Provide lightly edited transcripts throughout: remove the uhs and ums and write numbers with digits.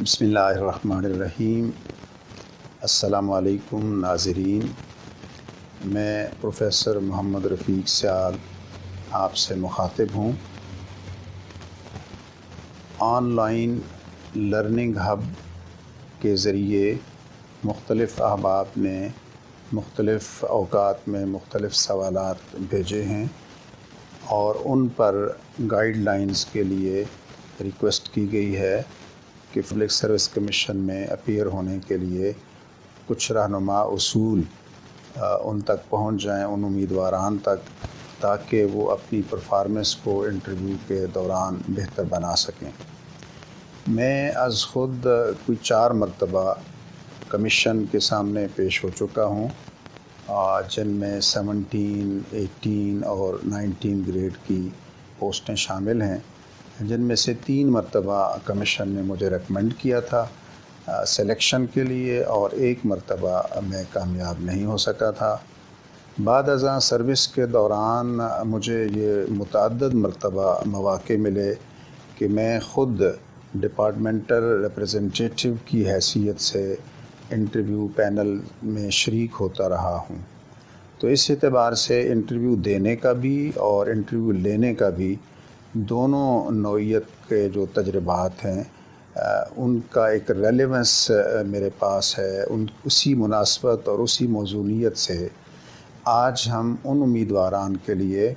بسم اللہ الرحمن الرحیم۔ السلام علیکم ناظرین، میں پروفیسر محمد رفیق سیال آپ سے مخاطب ہوں۔ آن لائن لرننگ ہب کے ذریعے مختلف احباب نے مختلف اوقات میں مختلف سوالات بھیجے ہیں اور ان پر گائیڈ لائنز کے لیے ریکویسٹ کی گئی ہے کہ پبلک سروس کمیشن میں اپیئر ہونے کے لیے کچھ رہنما اصول ان تک پہنچ جائیں، ان امیدواران تک، تاکہ وہ اپنی پرفارمنس کو انٹرویو کے دوران بہتر بنا سکیں۔ میں از خود کوئی 4 مرتبہ کمیشن کے سامنے پیش ہو چکا ہوں، جن میں 17، 18 اور 19 گریڈ کی پوسٹیں شامل ہیں، جن میں سے 3 مرتبہ کمیشن نے مجھے ریکمنڈ کیا تھا سلیکشن کے لیے، اور 1 مرتبہ میں کامیاب نہیں ہو سکا تھا۔ بعد ازاں سروس کے دوران مجھے یہ متعدد مرتبہ مواقع ملے کہ میں خود ڈپارٹمنٹل ریپریزنٹیٹیو کی حیثیت سے انٹرویو پینل میں شریک ہوتا رہا ہوں۔ تو اس اعتبار سے انٹرویو دینے کا بھی اور انٹرویو لینے کا بھی دونوں نوعیت کے جو تجربات ہیں ان کا ایک ریلیونس میرے پاس ہے۔ اسی مناسبت اور اسی موضوعیت سے آج ہم ان امیدواران کے لیے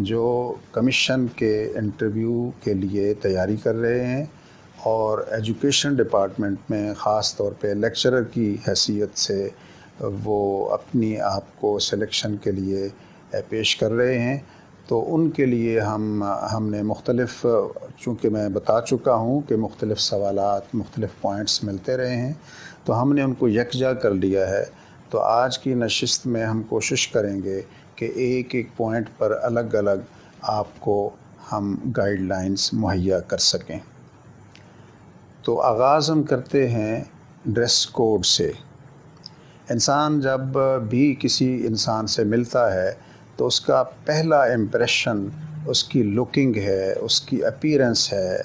جو کمیشن کے انٹرویو کے لیے تیاری کر رہے ہیں اور ایجوکیشن ڈپارٹمنٹ میں خاص طور پہ لیکچرر کی حیثیت سے وہ اپنی آپ کو سلیکشن کے لیے پیش کر رہے ہیں، تو ان کے لیے ہم نے مختلف، چونکہ میں بتا چکا ہوں کہ مختلف سوالات، مختلف پوائنٹس ملتے رہے ہیں، تو ہم نے ان کو یکجا کر لیا ہے۔ تو آج کی نشست میں ہم کوشش کریں گے کہ ایک ایک پوائنٹ پر الگ الگ آپ کو ہم گائیڈ لائنز مہیا کر سکیں۔ تو آغاز ہم کرتے ہیں ڈریس کوڈ سے۔ انسان جب بھی کسی انسان سے ملتا ہے تو اس کا پہلا امپریشن اس کی لکنگ ہے، اس کی اپیرنس ہے،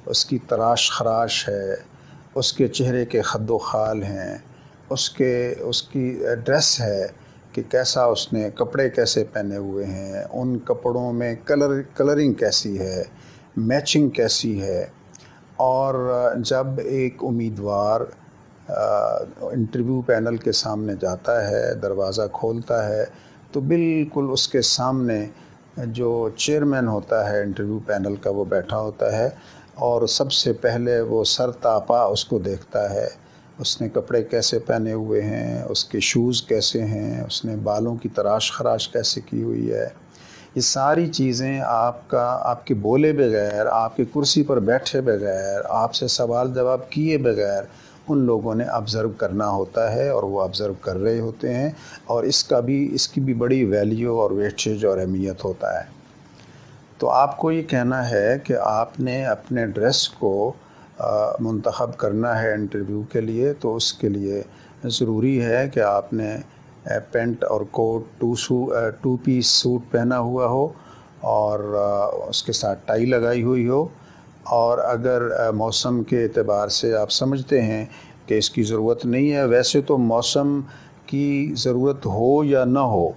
اس کی تراش خراش ہے، اس کے چہرے کے خد و خال ہیں، اس کی ڈریس ہے کہ کیسا اس نے کپڑے کیسے پہنے ہوئے ہیں، ان کپڑوں میں کلرنگ کیسی ہے، میچنگ کیسی ہے۔ اور جب ایک امیدوار انٹرویو پینل کے سامنے جاتا ہے، دروازہ کھولتا ہے، تو بالکل اس کے سامنے جو چیئرمین ہوتا ہے انٹرویو پینل کا وہ بیٹھا ہوتا ہے، اور سب سے پہلے وہ سر تاپا اس کو دیکھتا ہے، اس نے کپڑے کیسے پہنے ہوئے ہیں، اس کے شوز کیسے ہیں، اس نے بالوں کی تراش خراش کیسے کی ہوئی ہے۔ یہ ساری چیزیں آپ کے بولے بغیر، آپ کی کرسی پر بیٹھے بغیر، آپ سے سوال جواب کیے بغیر ان لوگوں نے آبزرو کرنا ہوتا ہے، اور وہ آبزرو کر رہے ہوتے ہیں، اور اس کی بھی بڑی ویلیو اور ویٹیج اور اہمیت ہوتا ہے۔ تو آپ کو یہ کہنا ہے کہ آپ نے اپنے ڈریس کو منتخب کرنا ہے انٹرویو کے لیے، تو اس کے لیے ضروری ہے کہ آپ نے پینٹ اور کوٹ 2 پیس سوٹ پہنا ہوا ہو، اور اس کے ساتھ ٹائی لگائی ہوئی ہو، اور اگر موسم کے اعتبار سے آپ سمجھتے ہیں کہ اس کی ضرورت نہیں ہے، ویسے تو موسم کی ضرورت ہو یا نہ ہو،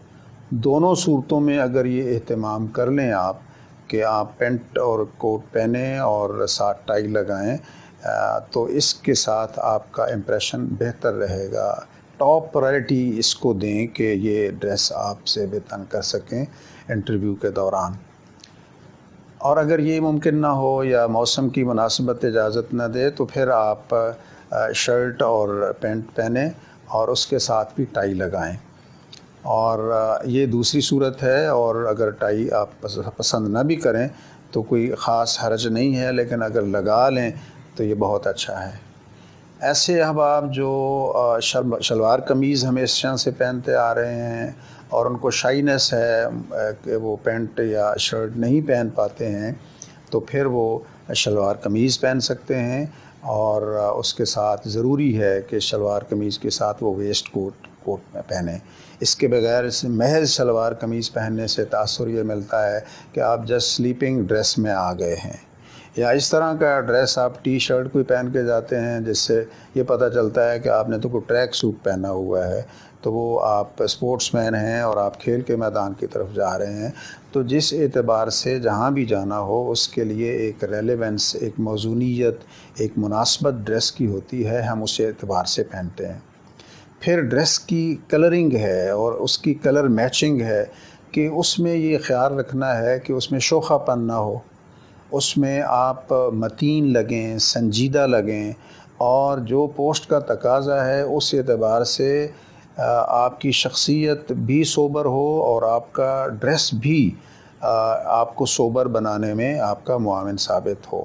دونوں صورتوں میں اگر یہ اہتمام کر لیں آپ کہ آپ پینٹ اور کوٹ پہنیں اور ساتھ ٹائی لگائیں، تو اس کے ساتھ آپ کا امپریشن بہتر رہے گا۔ ٹاپ پرائرٹی اس کو دیں کہ یہ ڈریس آپ سے بہتر کر سکیں انٹرویو کے دوران۔ اور اگر یہ ممکن نہ ہو یا موسم کی مناسبت اجازت نہ دے تو پھر آپ شرٹ اور پینٹ پہنیں اور اس کے ساتھ بھی ٹائی لگائیں، اور یہ دوسری صورت ہے۔ اور اگر ٹائی آپ پسند نہ بھی کریں تو کوئی خاص حرج نہیں ہے، لیکن اگر لگا لیں تو یہ بہت اچھا ہے۔ ایسے احباب جو شلوار قمیض ہمیشہ سے پہنتے آ رہے ہیں اور ان کو شائنس ہے کہ وہ پینٹ یا شرٹ نہیں پہن پاتے ہیں، تو پھر وہ شلوار قمیض پہن سکتے ہیں، اور اس کے ساتھ ضروری ہے کہ شلوار قمیض کے ساتھ وہ ویسٹ کوٹ میں پہنیں۔ اس کے بغیر محض شلوار قمیض پہننے سے تاثر یہ ملتا ہے کہ آپ جسٹ سلیپنگ ڈریس میں آ گئے ہیں۔ یا اس طرح کا ڈریس آپ ٹی شرٹ کوئی پہن کے جاتے ہیں جس سے یہ پتہ چلتا ہے کہ آپ نے تو کوئی ٹریک سوٹ پہنا ہوا ہے، تو وہ آپ اسپورٹس مین ہیں اور آپ کھیل کے میدان کی طرف جا رہے ہیں، تو جس اعتبار سے جہاں بھی جانا ہو اس کے لیے ایک ریلیونس، ایک موزونیت، ایک مناسبت ڈریس کی ہوتی ہے، ہم اس اعتبار سے پہنتے ہیں۔ پھر ڈریس کی کلرنگ ہے اور اس کی کلر میچنگ ہے کہ اس میں یہ خیال رکھنا ہے کہ اس میں شوخہ پن نہ ہو، اس میں آپ متین لگیں، سنجیدہ لگیں، اور جو پوسٹ کا تقاضا ہے اس اعتبار سے آپ کی شخصیت بھی سوبر ہو اور آپ کا ڈریس بھی آپ کو سوبر بنانے میں آپ کا معاون ثابت ہو۔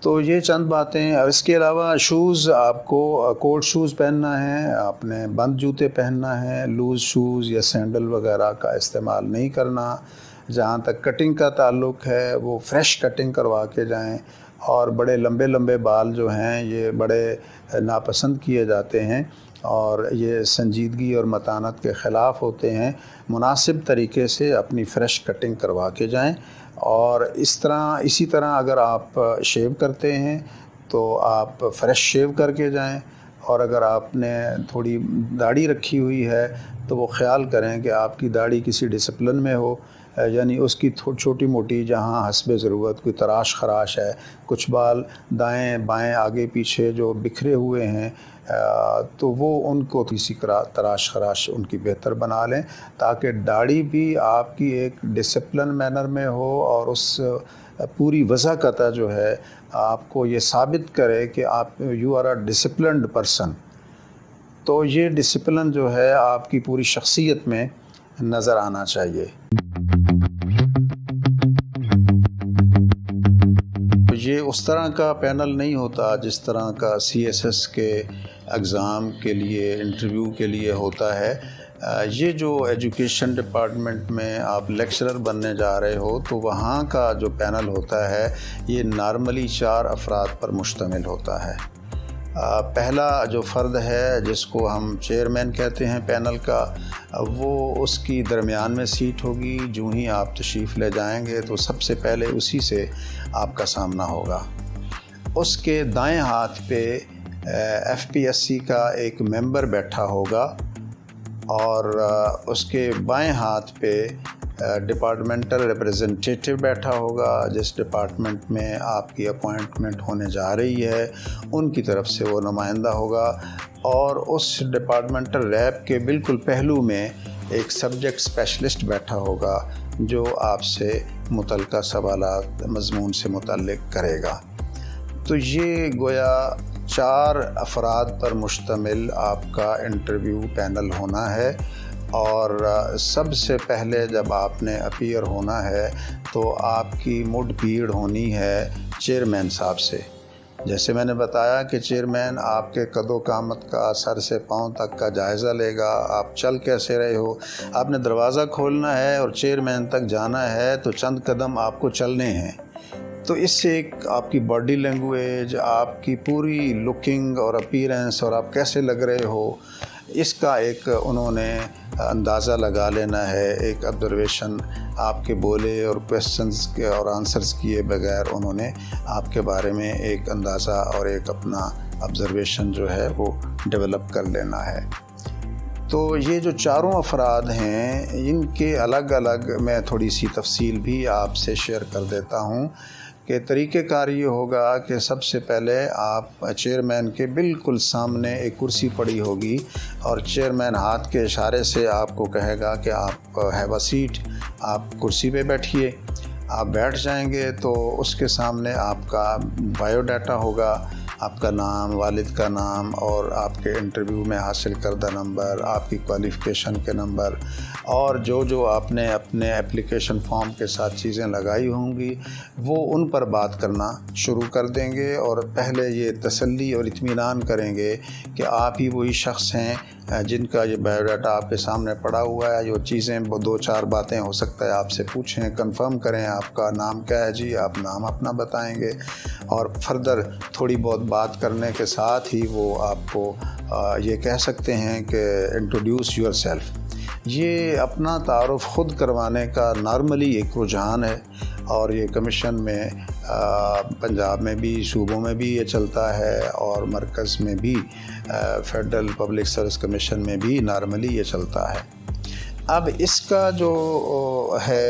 تو یہ چند باتیں۔ اس کے علاوہ شوز، آپ کو کوٹ شوز پہننا ہے، آپ نے بند جوتے پہننا ہے، لوز شوز یا سینڈل وغیرہ کا استعمال نہیں کرنا۔ جہاں تک کٹنگ کا تعلق ہے وہ فریش کٹنگ کروا کے جائیں، اور بڑے لمبے لمبے بال جو ہیں یہ بڑے ناپسند کیے جاتے ہیں اور یہ سنجیدگی اور متانت کے خلاف ہوتے ہیں۔ مناسب طریقے سے اپنی فریش کٹنگ کروا کے جائیں، اور اسی طرح اگر آپ شیو کرتے ہیں تو آپ فریش شیو کر کے جائیں، اور اگر آپ نے تھوڑی داڑھی رکھی ہوئی ہے تو وہ خیال کریں کہ آپ کی داڑھی کسی ڈسپلن میں ہو، یعنی اس کی چھوٹی موٹی جہاں حسب ضرورت کوئی تراش خراش ہے، کچھ بال دائیں بائیں آگے پیچھے جو بکھرے ہوئے ہیں تو وہ ان کو کسی تراش خراش ان کی بہتر بنا لیں، تاکہ داڑھی بھی آپ کی ایک ڈسپلن مینر میں ہو، اور اس پوری وضاحت جو ہے آپ کو یہ ثابت کرے کہ آپ you are a disciplined person. تو یہ ڈسپلن جو ہے آپ کی پوری شخصیت میں نظر آنا چاہیے۔ یہ اس طرح کا پینل نہیں ہوتا جس طرح کا CSS کے اگزام کے لیے، انٹرویو کے لیے ہوتا ہے۔ یہ جو ایجوکیشن ڈپارٹمنٹ میں آپ لیکچرر بننے جا رہے ہو تو وہاں کا جو پینل ہوتا ہے یہ نارملی 4 افراد پر مشتمل ہوتا ہے۔ پہلا جو فرد ہے جس کو ہم چیئرمین کہتے ہیں پینل کا، وہ اس کی درمیان میں سیٹ ہوگی۔ جو ہی آپ تشریف لے جائیں گے تو سب سے پہلے اسی سے آپ کا سامنا ہوگا۔ اس کے دائیں ہاتھ پہ FPSC کا ایک ممبر بیٹھا ہوگا، اور اس کے بائیں ہاتھ پہ ڈپارٹمنٹل ریپریزنٹیٹیو بیٹھا ہوگا، جس ڈپارٹمنٹ میں آپ کی اپوائنٹمنٹ ہونے جا رہی ہے ان کی طرف سے وہ نمائندہ ہوگا، اور اس ڈپارٹمنٹل ریپ کے بالکل پہلو میں ایک سبجیکٹ اسپیشلسٹ بیٹھا ہوگا جو آپ سے متعلقہ سوالات مضمون سے متعلق کرے گا۔ تو یہ گویا 4 افراد پر مشتمل آپ کا انٹرویو پینل ہونا ہے، اور سب سے پہلے جب آپ نے اپیئر ہونا ہے تو آپ کی مڈ بھیڑ ہونی ہے چیئرمین صاحب سے۔ جیسے میں نے بتایا کہ چیئرمین آپ کے قد و قامت کا، سر سے پاؤں تک کا جائزہ لے گا، آپ چل کیسے رہے ہو۔ آپ نے دروازہ کھولنا ہے اور چیئرمین تک جانا ہے تو چند قدم آپ کو چلنے ہیں، تو اس سے ایک آپ کی باڈی لینگویج، آپ کی پوری لکنگ اور اپیرنس، اور آپ کیسے لگ رہے ہو، اس کا ایک انہوں نے اندازہ لگا لینا ہے۔ ایک آبزرویشن آپ کے بولے اور کویسچنز کے اور آنسرز کیے بغیر انہوں نے آپ کے بارے میں ایک اندازہ اور ایک اپنا آبزرویشن جو ہے وہ ڈیولپ کر لینا ہے۔ تو یہ جو 4 افراد ہیں ان کے الگ الگ میں تھوڑی سی تفصیل بھی آپ سے شیئر کر دیتا ہوں کہ طریقہ کار یہ ہوگا کہ سب سے پہلے آپ چیئرمین کے بالکل سامنے ایک کرسی پڑی ہوگی، اور چیئرمین ہاتھ کے اشارے سے آپ کو کہے گا کہ آپ ہیو اے سیٹ، آپ کرسی پہ بیٹھیے۔ آپ بیٹھ جائیں گے تو اس کے سامنے آپ کا بایو ڈاٹا ہوگا، آپ کا نام، والد کا نام، اور آپ کے انٹرویو میں حاصل کردہ نمبر، آپ کی کوالیفیکیشن کے نمبر، اور جو آپ نے اپنے اپلیکیشن فارم کے ساتھ چیزیں لگائی ہوں گی وہ ان پر بات کرنا شروع کر دیں گے، اور پہلے یہ تسلی اور اطمینان کریں گے کہ آپ ہی وہی شخص ہیں جن کا یہ بایو ڈاٹا آپ کے سامنے پڑا ہوا ہے۔ جو چیزیں 2-4 باتیں ہو سکتا ہے آپ سے پوچھیں، کنفرم کریں آپ کا نام کیا ہے، جی آپ نام اپنا بتائیں گے، اور فردر تھوڑی بہت بات کرنے کے ساتھ ہی وہ آپ کو یہ کہہ سکتے ہیں کہ انٹروڈیوس یور سیلف، یہ اپنا تعارف خود کروانے کا نارملی ایک رجحان ہے، اور یہ کمیشن میں پنجاب میں بھی، صوبوں میں بھی یہ چلتا ہے، اور مرکز میں بھی فیڈرل پبلک سروس کمیشن میں بھی نارملی یہ چلتا ہے۔ اب اس کا جو ہے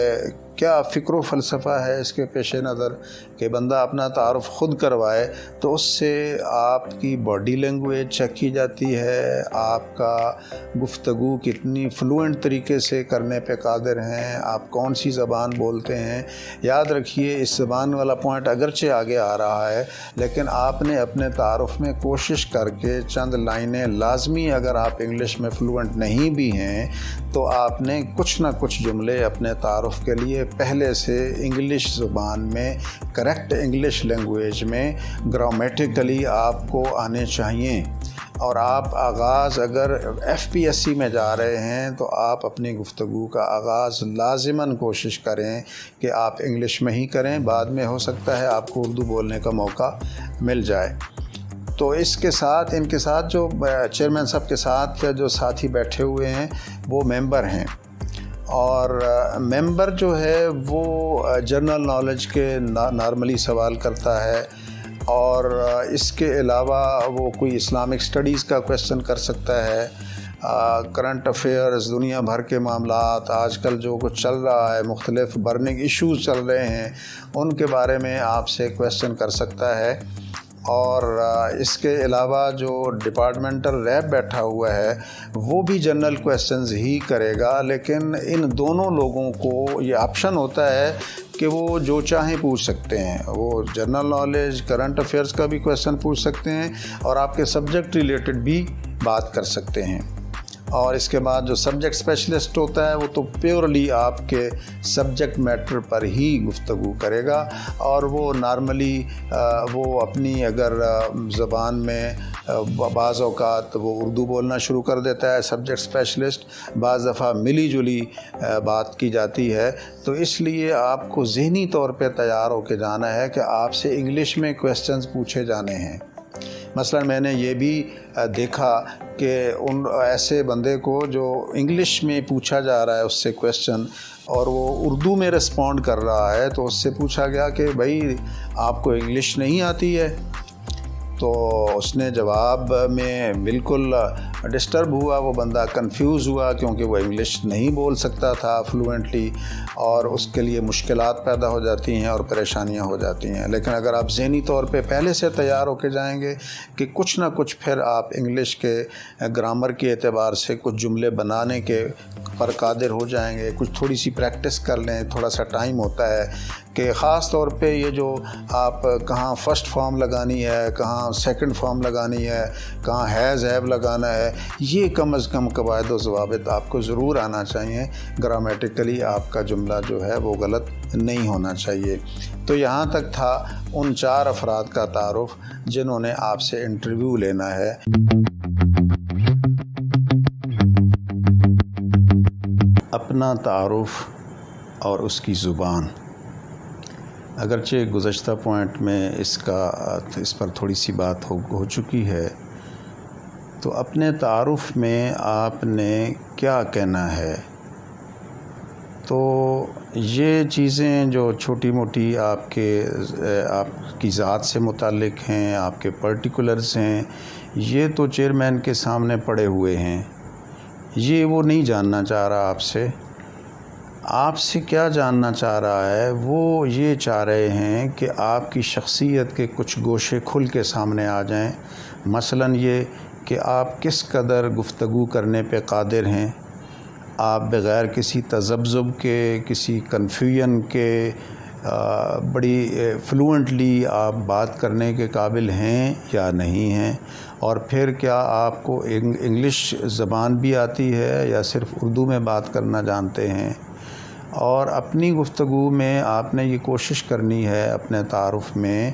کیا فکر و فلسفہ ہے اس کے پیش نظر کہ بندہ اپنا تعارف خود کروائے، تو اس سے آپ کی باڈی لینگویج چیک کی جاتی ہے، آپ کا گفتگو کتنی فلوئنٹ طریقے سے کرنے پہ قادر ہیں، آپ کون سی زبان بولتے ہیں۔ یاد رکھیے اس زبان والا پوائنٹ اگرچہ آگے آ رہا ہے، لیکن آپ نے اپنے تعارف میں کوشش کر کے چند لائنیں لازمی، اگر آپ انگلش میں فلوئنٹ نہیں بھی ہیں تو آپ نے کچھ نہ کچھ جملے اپنے تعارف کے لیے پہلے سے انگلش زبان میں، کریکٹ انگلش لینگویج میں گرامیٹیکلی آپ کو آنے چاہیے۔ اور آپ آغاز اگر ایف پی ایس سی میں جا رہے ہیں تو آپ اپنی گفتگو کا آغاز لازماً کوشش کریں کہ آپ انگلش میں ہی کریں، بعد میں ہو سکتا ہے آپ کو اردو بولنے کا موقع مل جائے۔ تو اس کے ساتھ، ان کے ساتھ جو چیئرمین صاحب کے ساتھ جو ساتھی بیٹھے ہوئے ہیں وہ ممبر ہیں، اور ممبر جو ہے وہ جنرل نالج کے نارملی سوال کرتا ہے، اور اس کے علاوہ وہ کوئی اسلامک سٹڈیز کا کویسچن کر سکتا ہے، کرنٹ افیئرز، دنیا بھر کے معاملات، آج کل جو کچھ چل رہا ہے، مختلف برننگ ایشوز چل رہے ہیں، ان کے بارے میں آپ سے کویسچن کر سکتا ہے۔ اور اس کے علاوہ جو ڈپارٹمنٹل ریپ بیٹھا ہوا ہے وہ بھی جنرل کویسچنز ہی کرے گا، لیکن ان دونوں لوگوں کو یہ آپشن ہوتا ہے کہ وہ جو چاہیں پوچھ سکتے ہیں، وہ جنرل نالج، کرنٹ افیئرز کا بھی کویسچن پوچھ سکتے ہیں، اور آپ کے سبجیکٹ ریلیٹڈ بھی بات کر سکتے ہیں۔ اور اس کے بعد جو سبجیکٹ اسپیشلسٹ ہوتا ہے وہ تو پیورلی آپ کے سبجیکٹ میٹر پر ہی گفتگو کرے گا، اور وہ نارملی وہ اپنی اگر زبان میں بعض اوقات وہ اردو بولنا شروع کر دیتا ہے سبجیکٹ اسپیشلسٹ، بعض دفعہ ملی جلی بات کی جاتی ہے، تو اس لیے آپ کو ذہنی طور پہ تیار ہو کے جانا ہے کہ آپ سے انگلش میں کویسچنز پوچھے جانے ہیں۔ مثلا میں نے یہ بھی دیکھا کہ ان ایسے بندے کو جو انگلش میں پوچھا جا رہا ہے اس سے کویسچن، اور وہ اردو میں رسپونڈ کر رہا ہے، تو اس سے پوچھا گیا کہ بھائی آپ کو انگلش نہیں آتی ہے؟ تو اس نے جواب میں بالکل ڈسٹرب ہوا، وہ بندہ کنفیوز ہوا کیونکہ وہ انگلش نہیں بول سکتا تھا فلوئنٹلی، اور اس کے لیے مشکلات پیدا ہو جاتی ہیں اور پریشانیاں ہو جاتی ہیں۔ لیکن اگر آپ ذہنی طور پہ پہلے سے تیار ہو کے جائیں گے کہ کچھ نہ کچھ پھر آپ انگلش کے گرامر کے اعتبار سے کچھ جملے بنانے کے پر قادر ہو جائیں گے، کچھ تھوڑی سی پریکٹس کر لیں، تھوڑا سا ٹائم ہوتا ہے کہ خاص طور پہ یہ جو آپ کہاں فرسٹ فارم لگانی ہے، کہاں سیکنڈ فارم لگانی ہے، کہاں ہیز ہیو لگانا ہے، یہ کم از کم قواعد و ضوابط آپ کو ضرور آنا چاہیے۔ گرامیٹیکلی آپ کا جملہ جو ہے وہ غلط نہیں ہونا چاہیے۔ تو یہاں تک تھا ان 4 افراد کا تعارف جنہوں نے آپ سے انٹرویو لینا ہے۔ اپنا تعارف اور اس کی زبان، اگرچہ گزشتہ پوائنٹ میں اس پر تھوڑی سی بات ہو چکی ہے، تو اپنے تعارف میں آپ نے کیا کہنا ہے؟ تو یہ چیزیں جو چھوٹی موٹی آپ کی ذات سے متعلق ہیں، آپ کے پرٹیکولرز ہیں، یہ تو چیئرمین کے سامنے پڑے ہوئے ہیں، یہ وہ نہیں جاننا چاہ رہا آپ سے کیا جاننا چاہ رہا ہے؟ وہ یہ چاہ رہے ہیں کہ آپ کی شخصیت کے کچھ گوشے کھل کے سامنے آ جائیں، مثلاً یہ کہ آپ کس قدر گفتگو کرنے پہ قادر ہیں، آپ بغیر کسی تذبذب کے، کسی کنفیوژن کے بڑی فلوئنٹلی آپ بات کرنے کے قابل ہیں یا نہیں ہیں، اور پھر کیا آپ کو انگلش زبان بھی آتی ہے یا صرف اردو میں بات کرنا جانتے ہیں۔ اور اپنی گفتگو میں آپ نے یہ کوشش کرنی ہے اپنے تعارف میں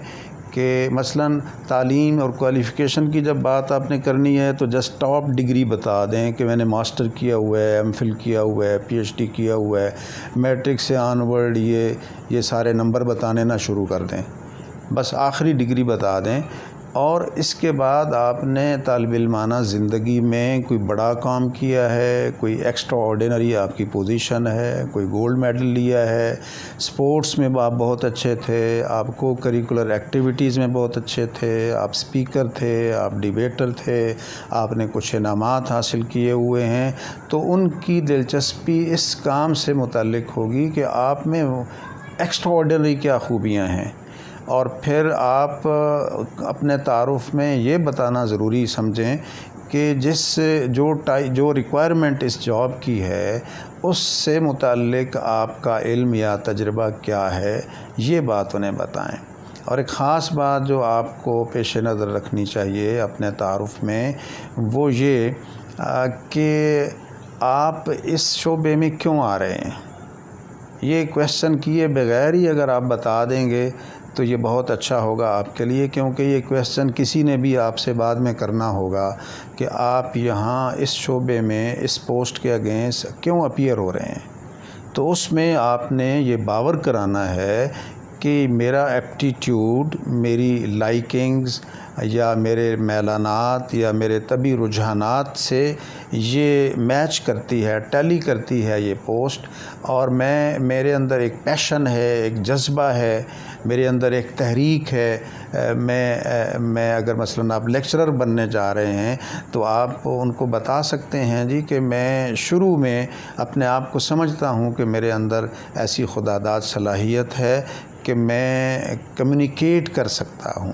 کہ مثلاً تعلیم اور کوالیفیکیشن کی جب بات آپ نے کرنی ہے تو جسٹ ٹاپ ڈگری بتا دیں کہ میں نے ماسٹر کیا ہوا ہے، ایم فل کیا ہوا ہے، پی ایچ ڈی کیا ہوا ہے، میٹرک سے آن ورڈ یہ سارے نمبر بتانے نہ شروع کر دیں، بس آخری ڈگری بتا دیں اور اس کے بعد آپ نے طالب علمانہ زندگی میں کوئی بڑا کام کیا ہے، کوئی ایکسٹرا آرڈینری آپ کی پوزیشن ہے، کوئی گولڈ میڈل لیا ہے، سپورٹس میں آپ بہت اچھے تھے، آپ کو کریکولر ایکٹیویٹیز میں بہت اچھے تھے، آپ سپیکر تھے، آپ ڈیبیٹر تھے، آپ نے کچھ انعامات حاصل کیے ہوئے ہیں، تو ان کی دلچسپی اس کام سے متعلق ہوگی کہ آپ میں ایکسٹرا آرڈینری کیا خوبیاں ہیں، اور پھر آپ اپنے تعارف میں یہ بتانا ضروری سمجھیں کہ جو ریکوائرمنٹ اس جاب کی ہے اس سے متعلق آپ کا علم یا تجربہ کیا ہے، یہ بات انہیں بتائیں۔ اور ایک خاص بات جو آپ کو پیش نظر رکھنی چاہیے اپنے تعارف میں، وہ یہ کہ آپ اس شعبے میں کیوں آ رہے ہیں۔ یہ کویشچن کیے بغیر ہی اگر آپ بتا دیں گے تو یہ بہت اچھا ہوگا آپ کے لیے، کیونکہ یہ کویشچن کسی نے بھی آپ سے بعد میں کرنا ہوگا کہ آپ یہاں اس شعبے میں اس پوسٹ کے اگینسٹ کیوں اپیئر ہو رہے ہیں۔ تو اس میں آپ نے یہ باور کرانا ہے کہ میرا ایپٹیٹیوڈ، میری لائکنگز یا میرے میلانات یا میرے طبی رجحانات سے یہ میچ کرتی ہے، ٹیلی کرتی ہے یہ پوسٹ، اور میرے اندر ایک پیشن ہے، ایک جذبہ ہے، میرے اندر ایک تحریک ہے۔ میں اگر مثلاً آپ لیکچرر بننے جا رہے ہیں تو آپ ان کو بتا سکتے ہیں جی کہ میں شروع میں اپنے آپ کو سمجھتا ہوں کہ میرے اندر ایسی خداداد صلاحیت ہے کہ میں کمیونیکیٹ کر سکتا ہوں،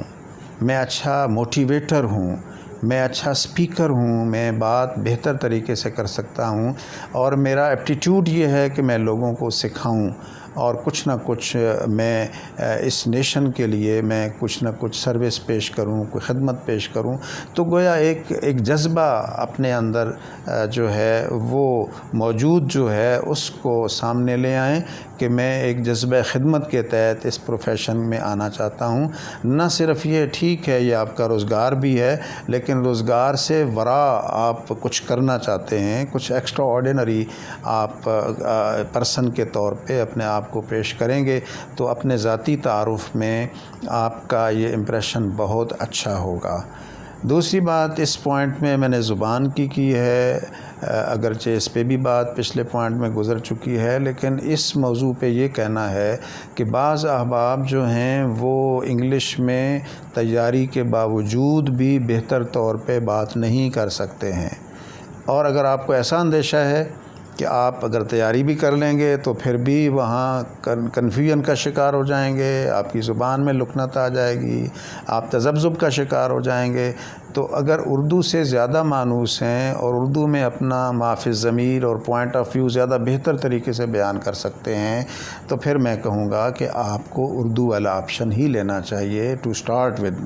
میں اچھا موٹیویٹر ہوں، میں اچھا سپیکر ہوں، میں بات بہتر طریقے سے کر سکتا ہوں، اور میرا ایپٹیٹیوڈ یہ ہے کہ میں لوگوں کو سکھاؤں اور کچھ نہ کچھ میں اس نیشن کے لیے میں کچھ نہ کچھ سروس پیش کروں، کوئی خدمت پیش کروں۔ تو گویا ایک جذبہ اپنے اندر جو ہے وہ موجود جو ہے اس کو سامنے لے آئیں کہ میں ایک جذبہ خدمت کے تحت اس پروفیشن میں آنا چاہتا ہوں۔ نہ صرف یہ ٹھیک ہے یہ آپ کا روزگار بھی ہے، لیکن روزگار سے وراء آپ کچھ کرنا چاہتے ہیں، کچھ ایکسٹرا آرڈینری آپ پرسن کے طور پہ اپنے آپ کو پیش کریں گے تو اپنے ذاتی تعارف میں آپ کا یہ امپریشن بہت اچھا ہوگا۔ دوسری بات اس پوائنٹ میں نے زبان کی ہے، اگرچہ اس پہ بھی بات پچھلے پوائنٹ میں گزر چکی ہے، لیکن اس موضوع پہ یہ کہنا ہے کہ بعض احباب جو ہیں وہ انگلش میں تیاری کے باوجود بھی بہتر طور پہ بات نہیں کر سکتے ہیں، اور اگر آپ کو ایسا اندیشہ ہے کہ آپ اگر تیاری بھی کر لیں گے تو پھر بھی وہاں کنفیوژن کا شکار ہو جائیں گے، آپ کی زبان میں لکنت آ جائے گی، آپ تذبذب کا شکار ہو جائیں گے، تو اگر اردو سے زیادہ مانوس ہیں اور اردو میں اپنا ما فی الضمیر اور پوائنٹ آف ویو زیادہ بہتر طریقے سے بیان کر سکتے ہیں، تو پھر میں کہوں گا کہ آپ کو اردو والا آپشن ہی لینا چاہیے ٹو سٹارٹ ود۔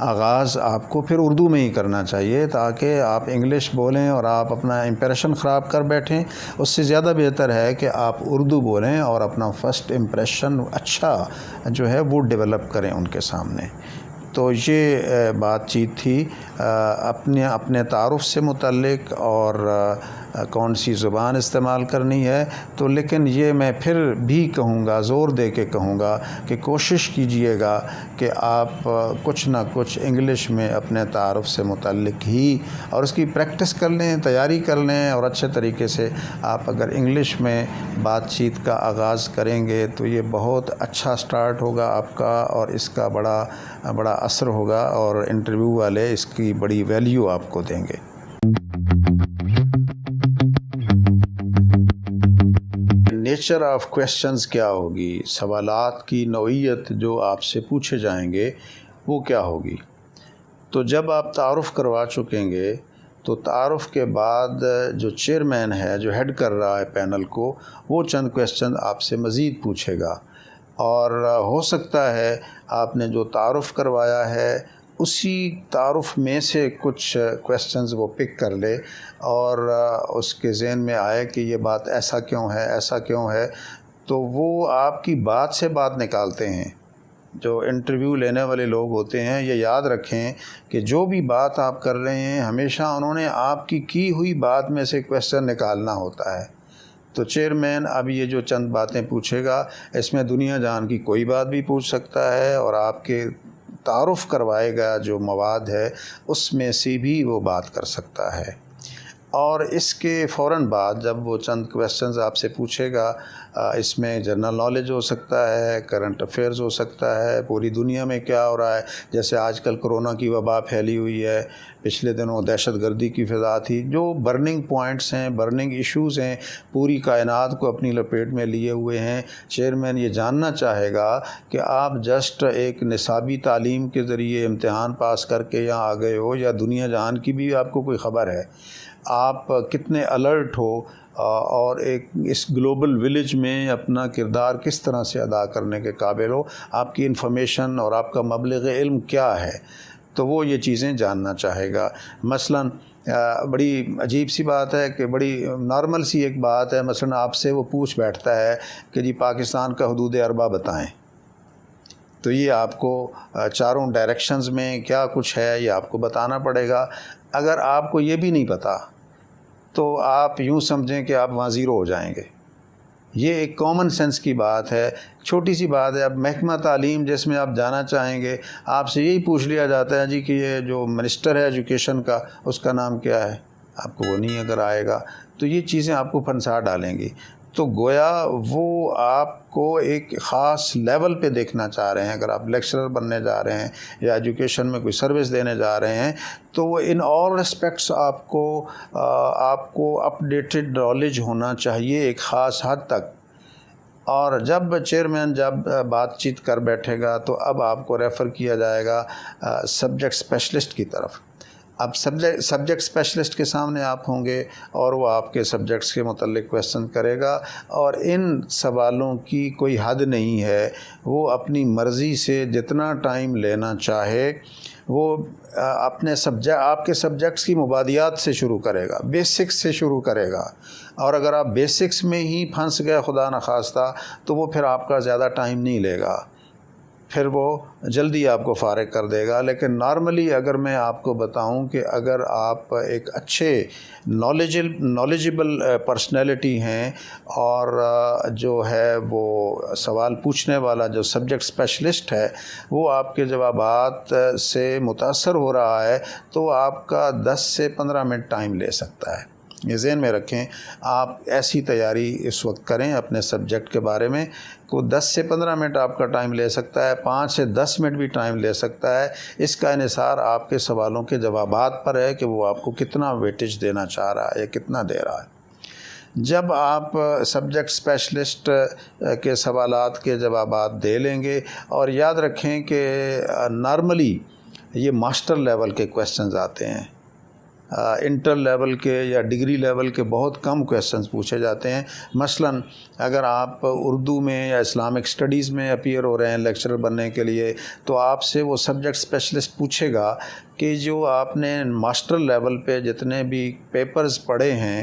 آغاز آپ کو پھر اردو میں ہی کرنا چاہیے، تاکہ آپ انگلش بولیں اور آپ اپنا امپریشن خراب کر بیٹھیں، اس سے زیادہ بہتر ہے کہ آپ اردو بولیں اور اپنا فرسٹ امپریشن اچھا جو ہے وہ ڈیولپ کریں ان کے سامنے۔ تو یہ بات چیت تھی اپنے تعارف سے متعلق اور کون سی زبان استعمال کرنی ہے۔ تو لیکن یہ میں پھر بھی کہوں گا، زور دے کے کہوں گا کہ کوشش کیجئے گا کہ آپ کچھ نہ کچھ انگلش میں اپنے تعارف سے متعلق ہی، اور اس کی پریکٹس کر لیں، تیاری کر لیں، اور اچھے طریقے سے آپ اگر انگلش میں بات چیت کا آغاز کریں گے تو یہ بہت اچھا سٹارٹ ہوگا آپ کا، اور اس کا بڑا اثر ہوگا، اور انٹرویو والے اس کی بڑی ویلیو آپ کو دیں گے۔ نیچر آف کویشچنز کیا ہوگی، سوالات کی نوعیت جو آپ سے پوچھے جائیں گے وہ کیا ہوگی۔ تو جب آپ تعارف کروا چکیں گے تو تعارف کے بعد جو چیئرمین ہے، جو ہیڈ کر رہا ہے پینل کو، وہ چند کویشچن آپ سے مزید پوچھے گا، اور ہو سکتا ہے آپ نے جو تعارف کروایا ہے اسی تعارف میں سے کچھ کویشچنز وہ پک کر لے، اور اس کے ذہن میں آئے کہ یہ بات ایسا کیوں ہے، ایسا کیوں ہے، تو وہ آپ کی بات سے بات نکالتے ہیں۔ جو انٹرویو لینے والے لوگ ہوتے ہیں یہ یاد رکھیں کہ جو بھی بات آپ کر رہے ہیں ہمیشہ انہوں نے آپ کی ہوئی بات میں سے کویشچن نکالنا ہوتا ہے۔ تو چیئرمین اب یہ جو چند باتیں پوچھے گا اس میں دنیا جان کی کوئی بات بھی پوچھ سکتا ہے، اور آپ کے تعارف کروائے گا جو مواد ہے اس میں سے بھی وہ بات کر سکتا ہے۔ اور اس کے فوراً بعد جب وہ چند کویسچنز آپ سے پوچھے گا، اس میں جنرل نالج ہو سکتا ہے، کرنٹ افیئرز ہو سکتا ہے، پوری دنیا میں کیا ہو رہا ہے، جیسے آج کل کرونا کی وبا پھیلی ہوئی ہے، پچھلے دنوں دہشت گردی کی فضا تھی، جو برننگ پوائنٹس ہیں، برننگ ایشوز ہیں، پوری کائنات کو اپنی لپیٹ میں لیے ہوئے ہیں۔ چیئرمین یہ جاننا چاہے گا کہ آپ جسٹ ایک نصابی تعلیم کے ذریعے امتحان پاس کر کے یہاں آ گئے ہو، یا دنیا جہان کی بھی آپ کو کوئی خبر ہے، آپ کتنے الرٹ ہو، اور ایک اس گلوبل ولیج میں اپنا کردار کس طرح سے ادا کرنے کے قابل ہو، آپ کی انفارمیشن اور آپ کا مبلغ علم کیا ہے، تو وہ یہ چیزیں جاننا چاہے گا۔ مثلاً بڑی عجیب سی بات ہے کہ بڑی نارمل سی ایک بات ہے، مثلاً آپ سے وہ پوچھ بیٹھتا ہے کہ جی پاکستان کا حدود اربع بتائیں، تو یہ آپ کو چاروں ڈائریکشنز میں کیا کچھ ہے یہ آپ کو بتانا پڑے گا۔ اگر آپ کو یہ بھی نہیں پتہ تو آپ یوں سمجھیں کہ آپ وہاں زیرو ہو جائیں گے۔ یہ ایک کامن سینس کی بات ہے، چھوٹی سی بات ہے۔ اب محکمہ تعلیم جس میں آپ جانا چاہیں گے، آپ سے یہی پوچھ لیا جاتا ہے جی کہ یہ جو منسٹر ہے ایجوکیشن کا، اس کا نام کیا ہے، آپ کو وہ نہیں اگر آئے گا تو یہ چیزیں آپ کو پھنسا ڈالیں گی۔ تو گویا وہ آپ کو ایک خاص لیول پہ دیکھنا چاہ رہے ہیں۔ اگر آپ لیکچرر بننے جا رہے ہیں یا ایجوکیشن میں کوئی سروس دینے جا رہے ہیں، تو وہ ان آل ریسپیکٹس آپ کو اپ ڈیٹڈ نالج ہونا چاہیے ایک خاص حد تک۔ اور جب چیئرمین بات چیت کر بیٹھے گا تو اب آپ کو ریفر کیا جائے گا سبجیکٹ اسپیشلسٹ کی طرف۔ اب سبجیکٹ اسپیشلسٹ کے سامنے آپ ہوں گے اور وہ آپ کے سبجیکٹس کے متعلق کویسچن کرے گا، اور ان سوالوں کی کوئی حد نہیں ہے، وہ اپنی مرضی سے جتنا ٹائم لینا چاہے وہ آپ کے سبجیکٹس کی مبادیات سے شروع کرے گا، بیسکس سے شروع کرے گا، اور اگر آپ بیسکس میں ہی پھنس گئے خدا نخواستہ تو وہ پھر آپ کا زیادہ ٹائم نہیں لے گا، پھر وہ جلدی آپ کو فارغ کر دے گا۔ لیکن نارملی اگر میں آپ کو بتاؤں کہ اگر آپ ایک اچھے نالجبل پرسنالٹی ہیں، اور جو ہے وہ سوال پوچھنے والا جو سبجیکٹ اسپیشلسٹ ہے وہ آپ کے جوابات سے متاثر ہو رہا ہے، تو آپ کا 10 سے 15 منٹ ٹائم لے سکتا ہے۔ یہ ذہن میں رکھیں، آپ ایسی تیاری اس وقت کریں اپنے سبجیکٹ کے بارے میں کو 10 سے 15 منٹ آپ کا ٹائم لے سکتا ہے، 5 سے 10 منٹ بھی ٹائم لے سکتا ہے۔ اس کا انحصار آپ کے سوالوں کے جوابات پر ہے کہ وہ آپ کو کتنا ویٹیج دینا چاہ رہا ہے یا کتنا دے رہا ہے۔ جب آپ سبجیکٹ اسپیشلسٹ کے سوالات کے جوابات دے لیں گے، اور یاد رکھیں کہ نارملی یہ ماسٹر لیول کے کویسچنز آتے ہیں، انٹر لیول کے یا ڈگری لیول کے بہت کم کویسچنز پوچھے جاتے ہیں۔ مثلاً اگر آپ اردو میں یا اسلامک اسٹڈیز میں اپیئر ہو رہے ہیں لیکچرر بننے کے لیے، تو آپ سے وہ سبجیکٹ اسپیشلسٹ پوچھے گا کہ جو آپ نے ماسٹر لیول پہ جتنے بھی پیپرز پڑھے ہیں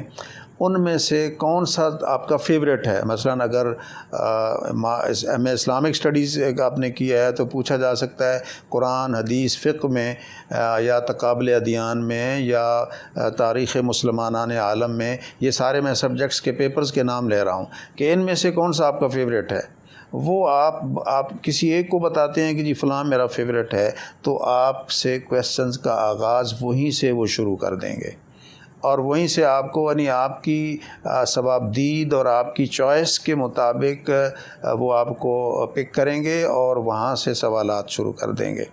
ان میں سے کون سا آپ کا فیوریٹ ہے۔ مثلاً اگر ایم اے اسلامک اسٹڈیز آپ نے کیا ہے تو پوچھا جا سکتا ہے قرآن، حدیث، فقہ میں، یا تقابل ادیان میں، یا تاریخ مسلمانان عالم میں، یہ سارے میں سبجیکٹس کے پیپرز کے نام لے رہا ہوں کہ ان میں سے کون سا آپ کا فیوریٹ ہے۔ وہ آپ کسی ایک کو بتاتے ہیں کہ جی فلاں میرا فیوریٹ ہے، تو آپ سے کویسچنز کا آغاز وہیں سے وہ شروع کر دیں گے، اور وہیں سے آپ کو یعنی آپ کی ثوابدید اور آپ کی چوائس کے مطابق وہ آپ کو پک کریں گے اور وہاں سے سوالات شروع کر دیں گے۔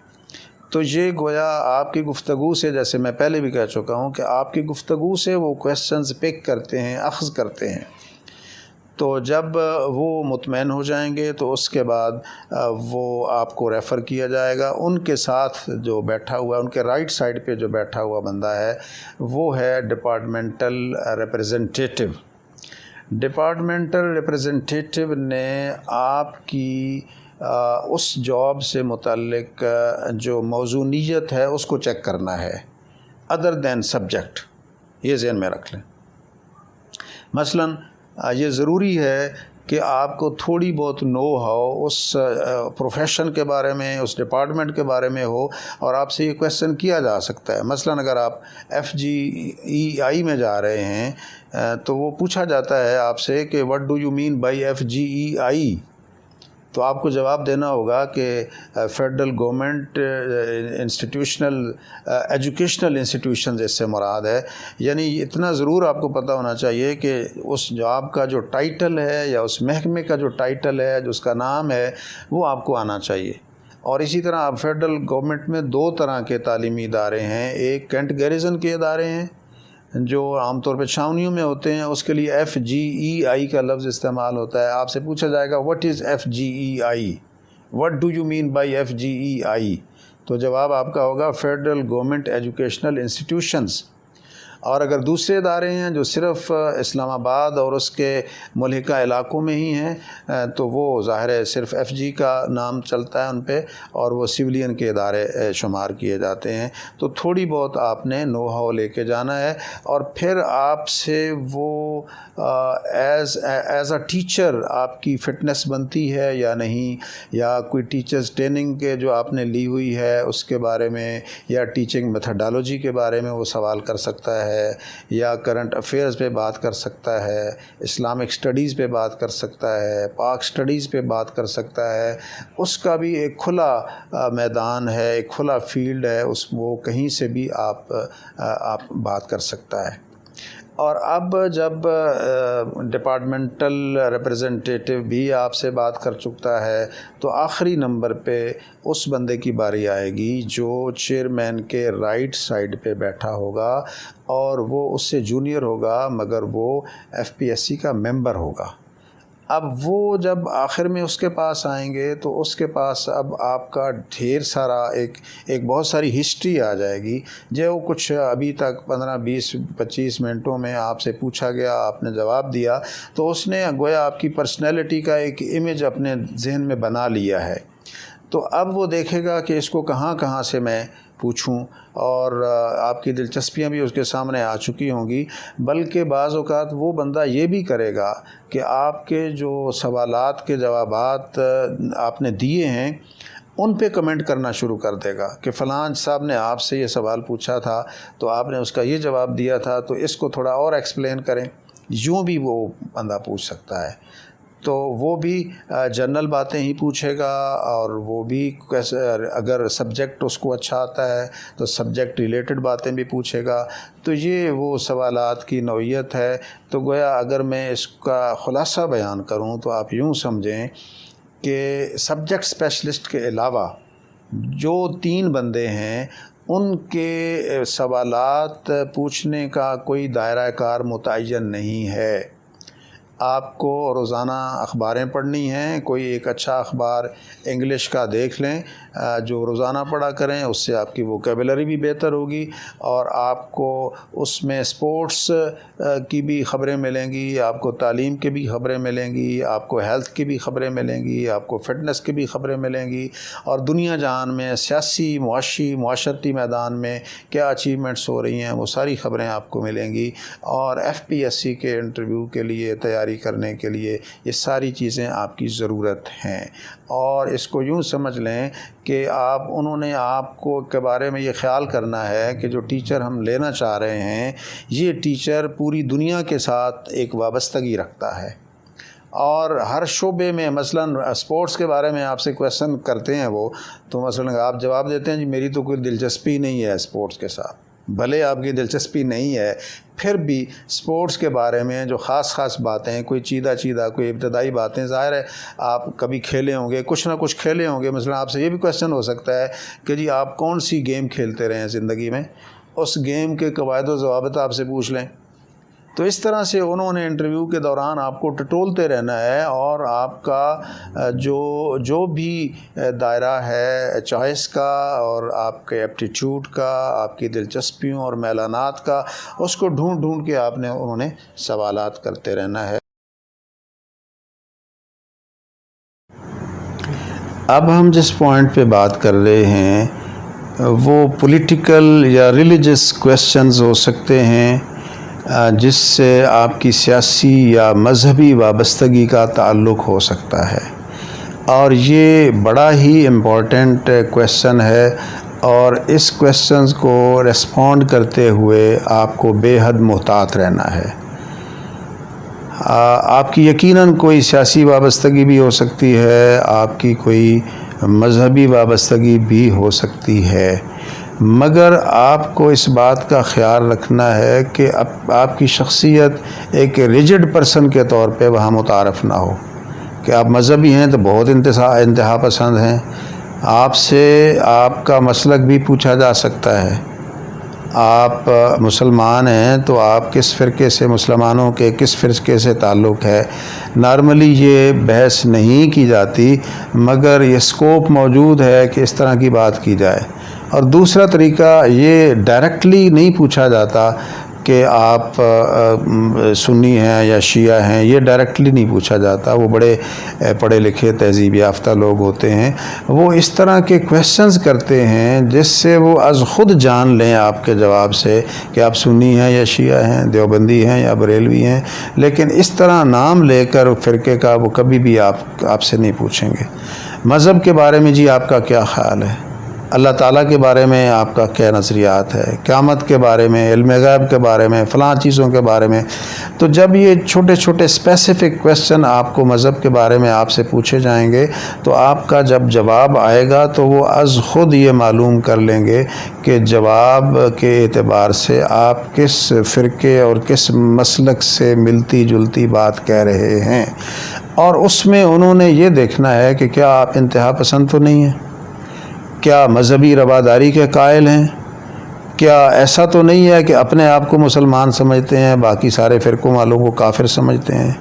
تو یہ گویا آپ کی گفتگو سے، جیسے میں پہلے بھی کہہ چکا ہوں کہ آپ کی گفتگو سے وہ کویسچنز پک کرتے ہیں، اخذ کرتے ہیں۔ تو جب وہ مطمئن ہو جائیں گے تو اس کے بعد وہ آپ کو ریفر کیا جائے گا۔ ان کے ساتھ جو بیٹھا ہوا ہے، ان کے رائٹ سائڈ پہ جو بیٹھا ہوا بندہ ہے وہ ہے ڈپارٹمنٹل ریپریزنٹیٹیو۔ ڈپارٹمنٹل ریپریزنٹیٹیو نے آپ کی اس جاب سے متعلق جو موضوعیت ہے اس کو چیک کرنا ہے، ادر دین سبجیکٹ، یہ ذہن میں رکھ لیں۔ مثلاً یہ ضروری ہے کہ آپ کو تھوڑی بہت نو ہاؤ اس پروفیشن کے بارے میں، اس ڈپارٹمنٹ کے بارے میں ہو، اور آپ سے یہ کویسچن کیا جا سکتا ہے۔ مثلاً اگر آپ FGEI میں جا رہے ہیں تو وہ پوچھا جاتا ہے آپ سے کہ what do you mean by FGEI؟ تو آپ کو جواب دینا ہوگا کہ فیڈرل گورنمنٹ ایجوکیشنل انسٹیٹیوشنز اس سے مراد ہے. یعنی اتنا ضرور آپ کو پتہ ہونا چاہیے کہ اس جاب کا جو ٹائٹل ہے یا اس محکمے کا جو ٹائٹل ہے، جو اس کا نام ہے، وہ آپ کو آنا چاہیے. اور اسی طرح اب فیڈرل گورنمنٹ میں 2 طرح کے تعلیمی ادارے ہیں. ایک کینٹ گیریزن کے ادارے ہیں جو عام طور پہ چھاؤنیوں میں ہوتے ہیں، اس کے لیے FGEI کا لفظ استعمال ہوتا ہے. آپ سے پوچھا جائے گا what is FGEI، what do you mean by FGEI؟ تو جواب آپ کا ہوگا فیڈرل گورنمنٹ ایجوکیشنل انسٹیٹیوشنز. اور اگر دوسرے ادارے ہیں جو صرف اسلام آباد اور اس کے ملحقہ علاقوں میں ہی ہیں، تو وہ ظاہر ہے صرف FG کا نام چلتا ہے ان پہ، اور وہ سویلین کے ادارے شمار کیے جاتے ہیں. تو تھوڑی بہت آپ نے نو ہاؤ لے کے جانا ہے، اور پھر آپ سے وہ ایز اے ٹیچر آپ کی فٹنس بنتی ہے یا نہیں، یا کوئی ٹیچرز ٹریننگ کے جو آپ نے لی ہوئی ہے اس کے بارے میں، یا ٹیچنگ میتھڈالوجی کے بارے میں وہ سوال کر سکتا ہے، یا کرنٹ افیئرز پہ بات کر سکتا ہے، اسلامک سٹڈیز پہ بات کر سکتا ہے، پاک سٹڈیز پہ بات کر سکتا ہے. اس کا بھی ایک کھلا میدان ہے، ایک کھلا فیلڈ ہے، وہ کہیں سے بھی آپ بات کر سکتا ہے. اور اب جب ڈپارٹمنٹل ریپریزنٹیٹیو بھی آپ سے بات کر چکتا ہے، تو آخری نمبر پہ اس بندے کی باری آئے گی جو چیئرمین کے رائٹ سائڈ پہ بیٹھا ہوگا، اور وہ اس سے جونیئر ہوگا مگر وہ FPSC کا ممبر ہوگا. اب وہ جب آخر میں اس کے پاس آئیں گے تو اس کے پاس اب آپ کا ڈھیر سارا ایک بہت ساری ہسٹری آ جائے گی، جو کچھ ابھی تک 15 20 25 منٹوں میں آپ سے پوچھا گیا، آپ نے جواب دیا، تو اس نے گویا آپ کی پرسنالٹی کا ایک امیج اپنے ذہن میں بنا لیا ہے. تو اب وہ دیکھے گا کہ اس کو کہاں سے میں پوچھوں، اور آپ کی دلچسپیاں بھی اس کے سامنے آ چکی ہوں گی. بلکہ بعض اوقات وہ بندہ یہ بھی کرے گا کہ آپ کے جو سوالات کے جوابات آپ نے دیے ہیں ان پہ کمنٹ کرنا شروع کر دے گا کہ فلاں صاحب نے آپ سے یہ سوال پوچھا تھا تو آپ نے اس کا یہ جواب دیا تھا، تو اس کو تھوڑا اور ایکسپلین کریں. یوں بھی وہ بندہ پوچھ سکتا ہے. تو وہ بھی جنرل باتیں ہی پوچھے گا، اور وہ بھی اگر سبجیکٹ اس کو اچھا آتا ہے تو سبجیکٹ ریلیٹڈ باتیں بھی پوچھے گا. تو یہ وہ سوالات کی نوعیت ہے. تو گویا اگر میں اس کا خلاصہ بیان کروں تو آپ یوں سمجھیں کہ سبجیکٹ اسپیشلسٹ کے علاوہ جو 3 بندے ہیں ان کے سوالات پوچھنے کا کوئی دائرہ کار متعین نہیں ہے. آپ کو روزانہ اخباریں پڑھنی ہیں. کوئی ایک اچھا اخبار انگلش کا دیکھ لیں جو روزانہ پڑھا کریں، اس سے آپ کی ووکیبلری بھی بہتر ہوگی، اور آپ کو اس میں سپورٹس کی بھی خبریں ملیں گی، آپ کو تعلیم کی بھی خبریں ملیں گی، آپ کو ہیلتھ کی بھی خبریں ملیں گی، آپ کو فٹنس کی بھی خبریں ملیں گی، اور دنیا جہان میں سیاسی معاشرتی میدان میں کیا اچیومنٹس ہو رہی ہیں وہ ساری خبریں آپ کو ملیں گی. اور FPSC کے انٹرویو کے لیے تیاری کرنے کے لیے یہ ساری چیزیں آپ کی ضرورت ہیں. اور اس کو یوں سمجھ لیں کہ انہوں نے آپ کو کے بارے میں یہ خیال کرنا ہے کہ جو ٹیچر ہم لینا چاہ رہے ہیں یہ ٹیچر پوری دنیا کے ساتھ ایک وابستگی رکھتا ہے، اور ہر شعبے میں. مثلا سپورٹس کے بارے میں آپ سے کویسچن کرتے ہیں وہ، تو مثلا آپ جواب دیتے ہیں جی میری تو کوئی دلچسپی نہیں ہے سپورٹس کے ساتھ. بھلے آپ کی دلچسپی نہیں ہے، پھر بھی سپورٹس کے بارے میں جو خاص باتیں، کوئی چیدہ کوئی ابتدائی باتیں، ظاہر ہے آپ کبھی کھیلے ہوں گے، کچھ نہ کچھ کھیلے ہوں گے. مثلا آپ سے یہ بھی کویسچن ہو سکتا ہے کہ جی آپ کون سی گیم کھیلتے رہے ہیں زندگی میں، اس گیم کے قواعد و ضوابط آپ سے پوچھ لیں. تو اس طرح سے انہوں نے انٹرویو کے دوران آپ کو ٹٹولتے رہنا ہے، اور آپ کا جو بھی دائرہ ہے چوائس کا، اور آپ کے ایپٹیٹیوڈ کا، آپ کی دلچسپیوں اور میلانات کا، اس کو ڈھونڈ کے انہوں نے سوالات کرتے رہنا ہے. اب ہم جس پوائنٹ پہ بات کر رہے ہیں وہ پولیٹیکل یا ریلیجس کویسچنز ہو سکتے ہیں جس سے آپ کی سیاسی یا مذہبی وابستگی کا تعلق ہو سکتا ہے. اور یہ بڑا ہی امپورٹنٹ کویسچن ہے، اور اس کویسچنز کو ریسپونڈ کرتے ہوئے آپ کو بے حد محتاط رہنا ہے. آپ کی یقیناً کوئی سیاسی وابستگی بھی ہو سکتی ہے، آپ کی کوئی مذہبی وابستگی بھی ہو سکتی ہے، مگر آپ کو اس بات کا خیال رکھنا ہے کہ آپ کی شخصیت ایک ریجڈ پرسن کے طور پہ وہاں متعارف نہ ہو کہ آپ مذہبی ہیں تو بہت انتہا پسند ہیں، آپ سے آپ کا مسلک بھی پوچھا جا سکتا ہے، آپ مسلمان ہیں تو آپ کس فرقے سے، مسلمانوں کے کس فرقے سے تعلق ہے، نارملی یہ بحث نہیں کی جاتی، مگر یہ سکوپ موجود ہے کہ اس طرح کی بات کی جائے۔ اور دوسرا طریقہ یہ ڈائریکٹلی نہیں پوچھا جاتا کہ آپ سنی ہیں یا شیعہ ہیں، یہ ڈائریکٹلی نہیں پوچھا جاتا، وہ بڑے پڑھے لکھے تہذیب یافتہ لوگ ہوتے ہیں، وہ اس طرح کے کویسچنز کرتے ہیں جس سے وہ از خود جان لیں آپ کے جواب سے کہ آپ سنی ہیں یا شیعہ ہیں، دیوبندی ہیں یا بریلوی ہیں، لیکن اس طرح نام لے کر فرقے کا وہ کبھی بھی آپ سے نہیں پوچھیں گے۔ مذہب کے بارے میں جی آپ کا کیا خیال ہے؟ اللہ تعالیٰ کے بارے میں آپ کا کیا نظریات ہے؟ قیامت کے بارے میں، علم غیب کے بارے میں، فلاں چیزوں کے بارے میں؟ تو جب یہ چھوٹے چھوٹے اسپیسیفک کویسچن آپ کو مذہب کے بارے میں آپ سے پوچھے جائیں گے تو آپ کا جب جواب آئے گا تو وہ از خود یہ معلوم کر لیں گے کہ جواب کے اعتبار سے آپ کس فرقے اور کس مسلک سے ملتی جلتی بات کہہ رہے ہیں، اور اس میں انہوں نے یہ دیکھنا ہے کہ کیا آپ انتہا پسند تو نہیں ہیں، کیا مذہبی رواداری کے قائل ہیں، کیا ایسا تو نہیں ہے کہ اپنے آپ کو مسلمان سمجھتے ہیں باقی سارے فرقوں والوں کو کافر سمجھتے ہیں،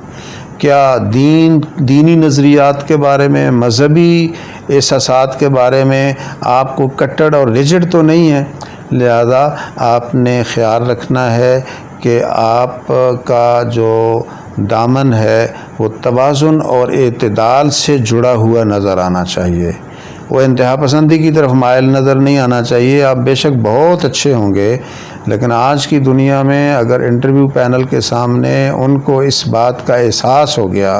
کیا دینی نظریات کے بارے میں، مذہبی احساسات کے بارے میں آپ کو کٹڑ اور ریجڈ تو نہیں ہے۔ لہذا آپ نے خیال رکھنا ہے کہ آپ کا جو دامن ہے وہ توازن اور اعتدال سے جڑا ہوا نظر آنا چاہیے، وہ انتہا پسندی کی طرف مائل نظر نہیں آنا چاہیے۔ آپ بے شک بہت اچھے ہوں گے، لیکن آج کی دنیا میں اگر انٹرویو پینل کے سامنے ان کو اس بات کا احساس ہو گیا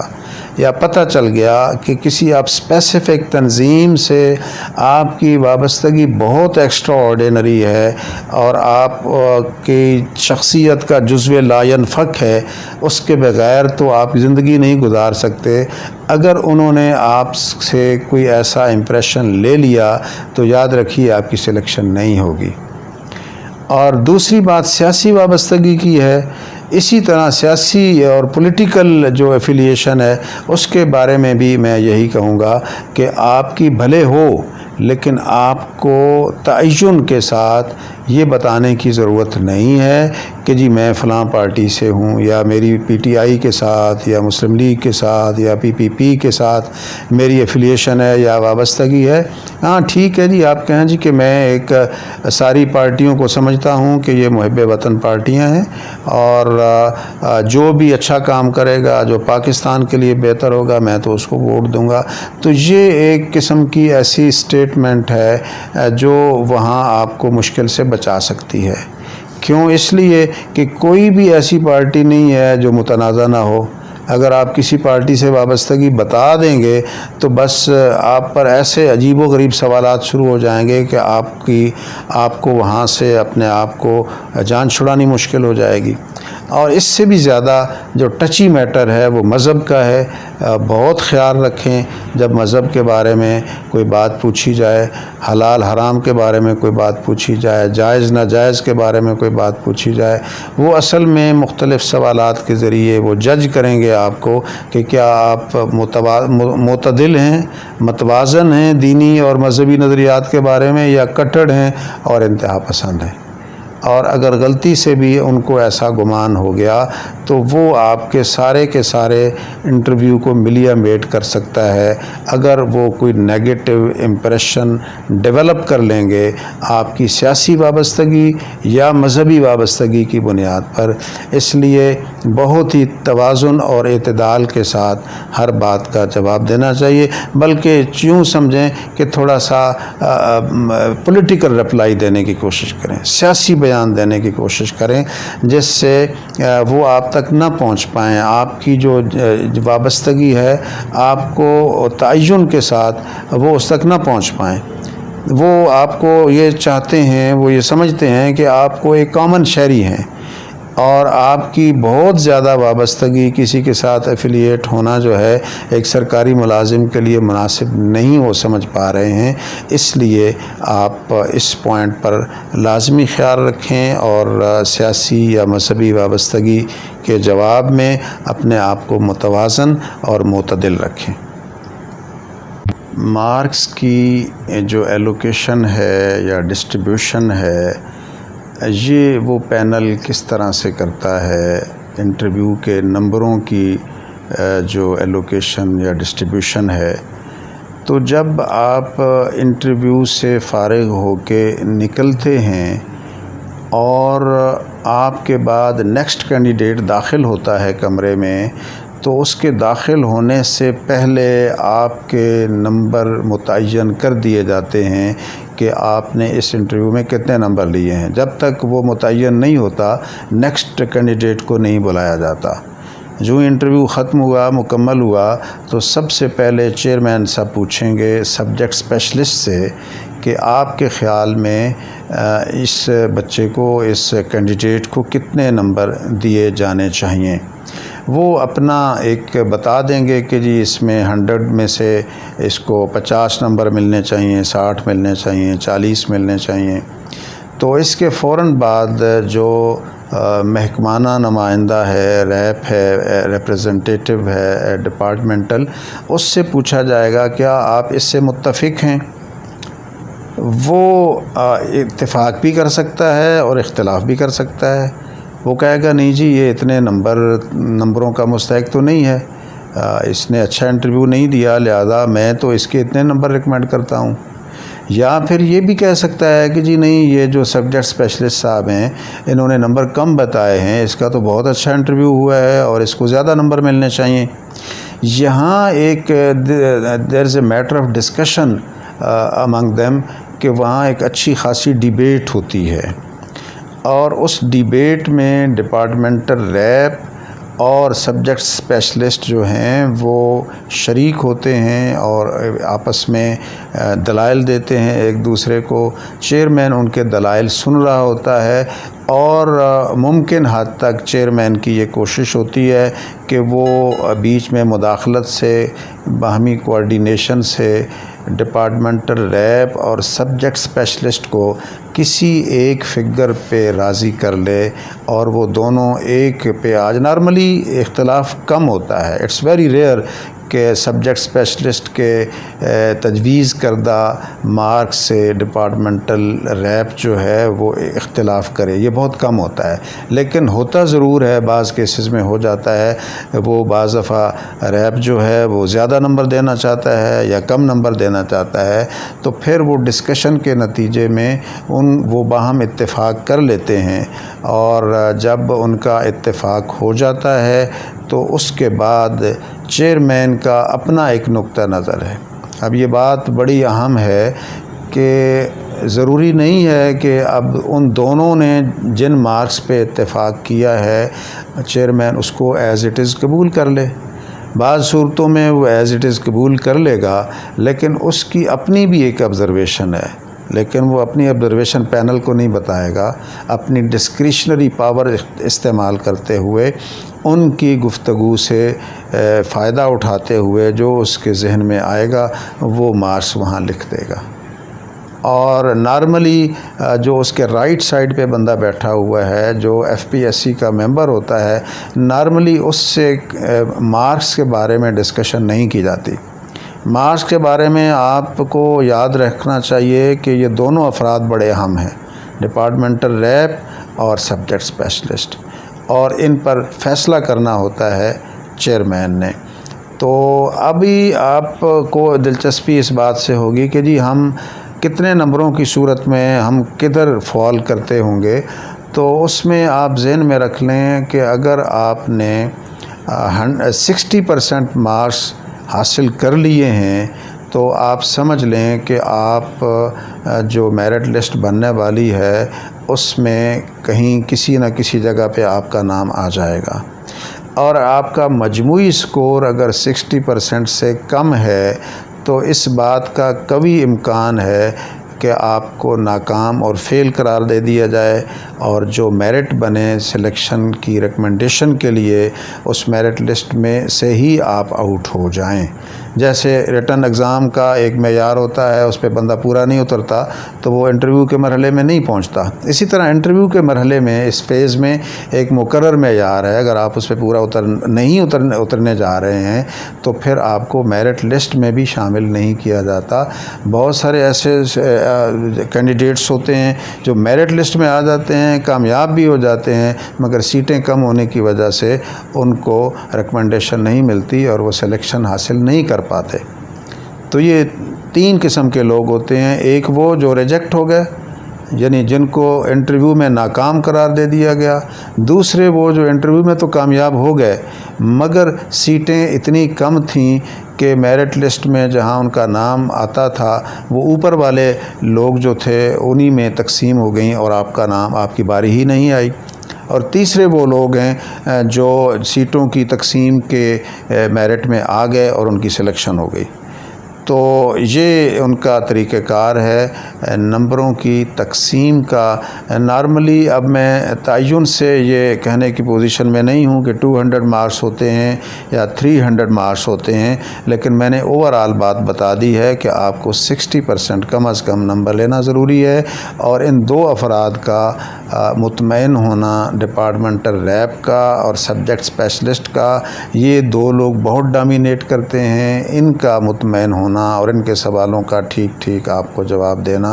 یا پتہ چل گیا کہ کسی آپ اسپیسیفک تنظیم سے آپ کی وابستگی بہت ایکسٹرا آرڈینری ہے اور آپ کی شخصیت کا جزو لا ینفک ہے، اس کے بغیر تو آپ زندگی نہیں گزار سکتے، اگر انہوں نے آپ سے کوئی ایسا امپریشن لے لیا تو یاد رکھیے آپ کی سلیکشن نہیں ہوگی۔ اور دوسری بات سیاسی وابستگی کی ہے، اسی طرح سیاسی اور پولیٹیکل جو ایفیلیشن ہے اس کے بارے میں بھی میں یہی کہوں گا کہ آپ کی بھلے ہو، لیکن آپ کو تعین کے ساتھ یہ بتانے کی ضرورت نہیں ہے کہ جی میں فلاں پارٹی سے ہوں، یا میری پی ٹی آئی کے ساتھ یا مسلم لیگ کے ساتھ یا پی پی پی کے ساتھ میری ایفیلیشن ہے یا وابستگی ہے۔ ہاں ٹھیک ہے جی، آپ کہیں جی کہ میں ایک ساری پارٹیوں کو سمجھتا ہوں کہ یہ محب وطن پارٹیاں ہیں اور جو بھی اچھا کام کرے گا، جو پاکستان کے لیے بہتر ہوگا، میں تو اس کو ووٹ دوں گا۔ تو یہ ایک قسم کی ایسی اسٹیٹمنٹ ہے جو وہاں آپ کو مشکل سے بچا سکتی ہے۔ کیوں؟ اس لیے کہ کوئی بھی ایسی پارٹی نہیں ہے جو متنازع نہ ہو۔ اگر آپ کسی پارٹی سے وابستگی بتا دیں گے تو بس آپ پر ایسے عجیب و غریب سوالات شروع ہو جائیں گے کہ آپ کو وہاں سے اپنے آپ کو جان چھڑانی مشکل ہو جائے گی۔ اور اس سے بھی زیادہ جو ٹچی میٹر ہے وہ مذہب کا ہے۔ بہت خیال رکھیں جب مذہب کے بارے میں کوئی بات پوچھی جائے، حلال حرام کے بارے میں کوئی بات پوچھی جائے، جائز ناجائز کے بارے میں کوئی بات پوچھی جائے، وہ اصل میں مختلف سوالات کے ذریعے وہ جج کریں گے آپ کو کہ کیا آپ معتدل ہیں، متوازن ہیں دینی اور مذہبی نظریات کے بارے میں، یا کٹڑ ہیں اور انتہا پسند ہیں۔ اور اگر غلطی سے بھی ان کو ایسا گمان ہو گیا تو وہ آپ کے سارے انٹرویو کو ملیا میٹ کر سکتا ہے، اگر وہ کوئی نیگیٹو امپریشن ڈیولپ کر لیں گے آپ کی سیاسی وابستگی یا مذہبی وابستگی کی بنیاد پر۔ اس لیے بہت ہی توازن اور اعتدال کے ساتھ ہر بات کا جواب دینا چاہیے، بلکہ یوں سمجھیں کہ تھوڑا سا پولیٹیکل رپلائی دینے کی کوشش کریں، سیاسی بیان دینے کی کوشش کریں، جس سے وہ آپ تک نہ پہنچ پائیں۔ آپ کی جو وابستگی ہے آپ کو تعین کے ساتھ وہ اس تک نہ پہنچ پائیں۔ وہ آپ کو یہ چاہتے ہیں، وہ یہ سمجھتے ہیں کہ آپ کو ایک کامن شہری ہیں اور آپ کی بہت زیادہ وابستگی کسی کے ساتھ ایفیلیٹ ہونا جو ہے ایک سرکاری ملازم کے لیے مناسب نہیں وہ سمجھ پا رہے ہیں، اس لیے آپ اس پوائنٹ پر لازمی خیال رکھیں اور سیاسی یا مذہبی وابستگی کے جواب میں اپنے آپ کو متوازن اور معتدل رکھیں۔ مارکس کی جو ایلوکیشن ہے یا ڈسٹریبیوشن ہے، یہ وہ پینل کس طرح سے کرتا ہے، انٹرویو کے نمبروں کی جو ایلوکیشن یا ڈسٹریبیوشن ہے، تو جب آپ انٹرویو سے فارغ ہو کے نکلتے ہیں اور آپ کے بعد نیکسٹ کینڈیڈیٹ داخل ہوتا ہے کمرے میں، تو اس کے داخل ہونے سے پہلے آپ کے نمبر متعین کر دیے جاتے ہیں کہ آپ نے اس انٹرویو میں کتنے نمبر لیے ہیں۔ جب تک وہ متعین نہیں ہوتا، نیکسٹ کینڈیڈیٹ کو نہیں بلایا جاتا۔ جو انٹرویو ختم ہوا، مکمل ہوا، تو سب سے پہلے چیئرمین صاحب پوچھیں گے سبجیکٹ اسپیشلسٹ سے کہ آپ کے خیال میں اس بچے کو، اس کینڈیڈیٹ کو کتنے نمبر دیے جانے چاہیے۔ وہ اپنا ایک بتا دیں گے کہ جی اس میں 100 میں سے اس کو 50 نمبر ملنے چاہیے، 60 ملنے چاہیے، 40 ملنے چاہیے۔ تو اس کے فوراً بعد جو محکمانہ نمائندہ ہے، ریپ ہے، ریپریزنٹیٹیو ہے ڈپارٹمنٹل، اس سے پوچھا جائے گا کیا آپ اس سے متفق ہیں؟ وہ اتفاق بھی کر سکتا ہے اور اختلاف بھی کر سکتا ہے۔ وہ کہے گا نہیں جی یہ اتنے نمبروں کا مستحق تو نہیں ہے، اس نے اچھا انٹرویو نہیں دیا، لہذا میں تو اس کے اتنے نمبر ریکمینڈ کرتا ہوں۔ یا پھر یہ بھی کہہ سکتا ہے کہ جی نہیں، یہ جو سبجیکٹ اسپیشلسٹ صاحب ہیں انہوں نے نمبر کم بتائے ہیں، اس کا تو بہت اچھا انٹرویو ہوا ہے اور اس کو زیادہ نمبر ملنے چاہیے۔ یہاں ایک there is a matter of discussion among them کہ وہاں ایک اچھی خاصی ڈیبیٹ ہوتی ہے، اور اس ڈیبیٹ میں ڈپارٹمنٹل ریپ اور سبجیکٹ اسپیشلسٹ جو ہیں وہ شریک ہوتے ہیں اور آپس میں دلائل دیتے ہیں ایک دوسرے کو۔ چیئرمین ان کے دلائل سن رہا ہوتا ہے، اور ممکن حد تک چیئرمین کی یہ کوشش ہوتی ہے کہ وہ بیچ میں مداخلت سے، باہمی کوارڈینیشن سے ڈپارٹمنٹل ریپ اور سبجیکٹ اسپیشلسٹ کو کسی ایک فگر پہ راضی کر لے، اور وہ دونوں ایک پہ آج نارملی اختلاف کم ہوتا ہے۔ اٹس ویری ریئر کہ سبجیکٹ اسپیشلسٹ کے تجویز کردہ مارکس سے ڈپارٹمنٹل ریپ جو ہے وہ اختلاف کرے، یہ بہت کم ہوتا ہے، لیکن ہوتا ضرور ہے، بعض کیسز میں ہو جاتا ہے۔ وہ بعض دفعہ ریپ جو ہے وہ زیادہ نمبر دینا چاہتا ہے یا کم نمبر دینا چاہتا ہے، تو پھر وہ ڈسکشن کے نتیجے میں وہ باہم اتفاق کر لیتے ہیں، اور جب ان کا اتفاق ہو جاتا ہے تو اس کے بعد چیئرمین کا اپنا ایک نقطہ نظر ہے۔ اب یہ بات بڑی اہم ہے کہ ضروری نہیں ہے کہ اب ان دونوں نے جن مارکس پہ اتفاق کیا ہے چیئرمین اس کو ایز اٹ از قبول کر لے۔ بعض صورتوں میں وہ ایز اٹ از قبول کر لے گا، لیکن اس کی اپنی بھی ایک آبزرویشن ہے، لیکن وہ اپنی آبزرویشن پینل کو نہیں بتائے گا، اپنی ڈسکریشنری پاور استعمال کرتے ہوئے ان کی گفتگو سے فائدہ اٹھاتے ہوئے جو اس کے ذہن میں آئے گا وہ مارکس وہاں لکھ دے گا۔ اور نارملی جو اس کے رائٹ سائڈ پہ بندہ بیٹھا ہوا ہے، جو ایف پی ایس سی کا ممبر ہوتا ہے، نارملی اس سے مارکس کے بارے میں ڈسکشن نہیں کی جاتی۔ مارکس کے بارے میں آپ کو یاد رکھنا چاہیے کہ یہ دونوں افراد بڑے اہم ہیں، ڈپارٹمنٹل ریپ اور سبجیکٹ اسپیشلسٹ، اور ان پر فیصلہ کرنا ہوتا ہے چیئرمین نے۔ تو ابھی آپ کو دلچسپی اس بات سے ہوگی کہ جی ہم کتنے نمبروں کی صورت میں ہم کدھر فال کرتے ہوں گے، تو اس میں آپ ذہن میں رکھ لیں کہ اگر آپ نے 60% مارکس حاصل کر لیے ہیں تو آپ سمجھ لیں کہ آپ جو میرٹ لسٹ بننے والی ہے اس میں کہیں کسی نہ کسی جگہ پہ آپ کا نام آ جائے گا، اور آپ کا مجموعی سکور اگر 60% سے کم ہے تو اس بات کا قوی امکان ہے کہ آپ کو ناکام اور فیل قرار دے دیا جائے، اور جو میرٹ بنے سلیکشن کی ریکمنڈیشن کے لیے اس میرٹ لسٹ میں سے ہی آپ آؤٹ ہو جائیں۔ جیسے ریٹن ایگزام کا ایک معیار ہوتا ہے، اس پہ بندہ پورا نہیں اترتا تو وہ انٹرویو کے مرحلے میں نہیں پہنچتا، اسی طرح انٹرویو کے مرحلے میں اس فیز میں ایک مقرر معیار ہے، اگر آپ اس پہ پورا اترنے جا رہے ہیں تو پھر آپ کو میرٹ لسٹ میں بھی شامل نہیں کیا جاتا۔ بہت سارے ایسے کینڈیڈیٹس ہوتے ہیں جو میرٹ لسٹ میں آ جاتے ہیں، کامیاب بھی ہو جاتے ہیں، مگر سیٹیں کم ہونے کی وجہ سے ان کو ریکمنڈیشن نہیں ملتی اور وہ سلیکشن حاصل نہیں کر پاتے۔ تو یہ 3 قسم کے لوگ ہوتے ہیں، ایک وہ جو ریجیکٹ ہو گئے، یعنی جن کو انٹرویو میں ناکام قرار دے دیا گیا، دوسرے وہ جو انٹرویو میں تو کامیاب ہو گئے مگر سیٹیں اتنی کم تھیں کہ میرٹ لسٹ میں جہاں ان کا نام آتا تھا وہ اوپر والے لوگ جو تھے انہی میں تقسیم ہو گئیں اور آپ کی باری ہی نہیں آئی۔ اور تیسرے وہ لوگ ہیں جو سیٹوں کی تقسیم کے میرٹ میں آ گئے اور ان کی سلیکشن ہو گئی۔ تو یہ ان کا طریقہ کار ہے نمبروں کی تقسیم کا۔ نارملی اب میں تعین سے یہ کہنے کی پوزیشن میں نہیں ہوں کہ 200 مارکس ہوتے ہیں یا 300 مارکس ہوتے ہیں، لیکن میں نے اوورآل بات بتا دی ہے کہ آپ کو 60% کم از کم نمبر لینا ضروری ہے، اور ان 2 افراد کا مطمئن ہونا، ڈپارٹمنٹل ریپ کا اور سبجیکٹ اسپیشلسٹ کا، یہ 2 لوگ بہت ڈومینیٹ کرتے ہیں، ان کا مطمئن ہونا اور ان کے سوالوں کا ٹھیک آپ کو جواب دینا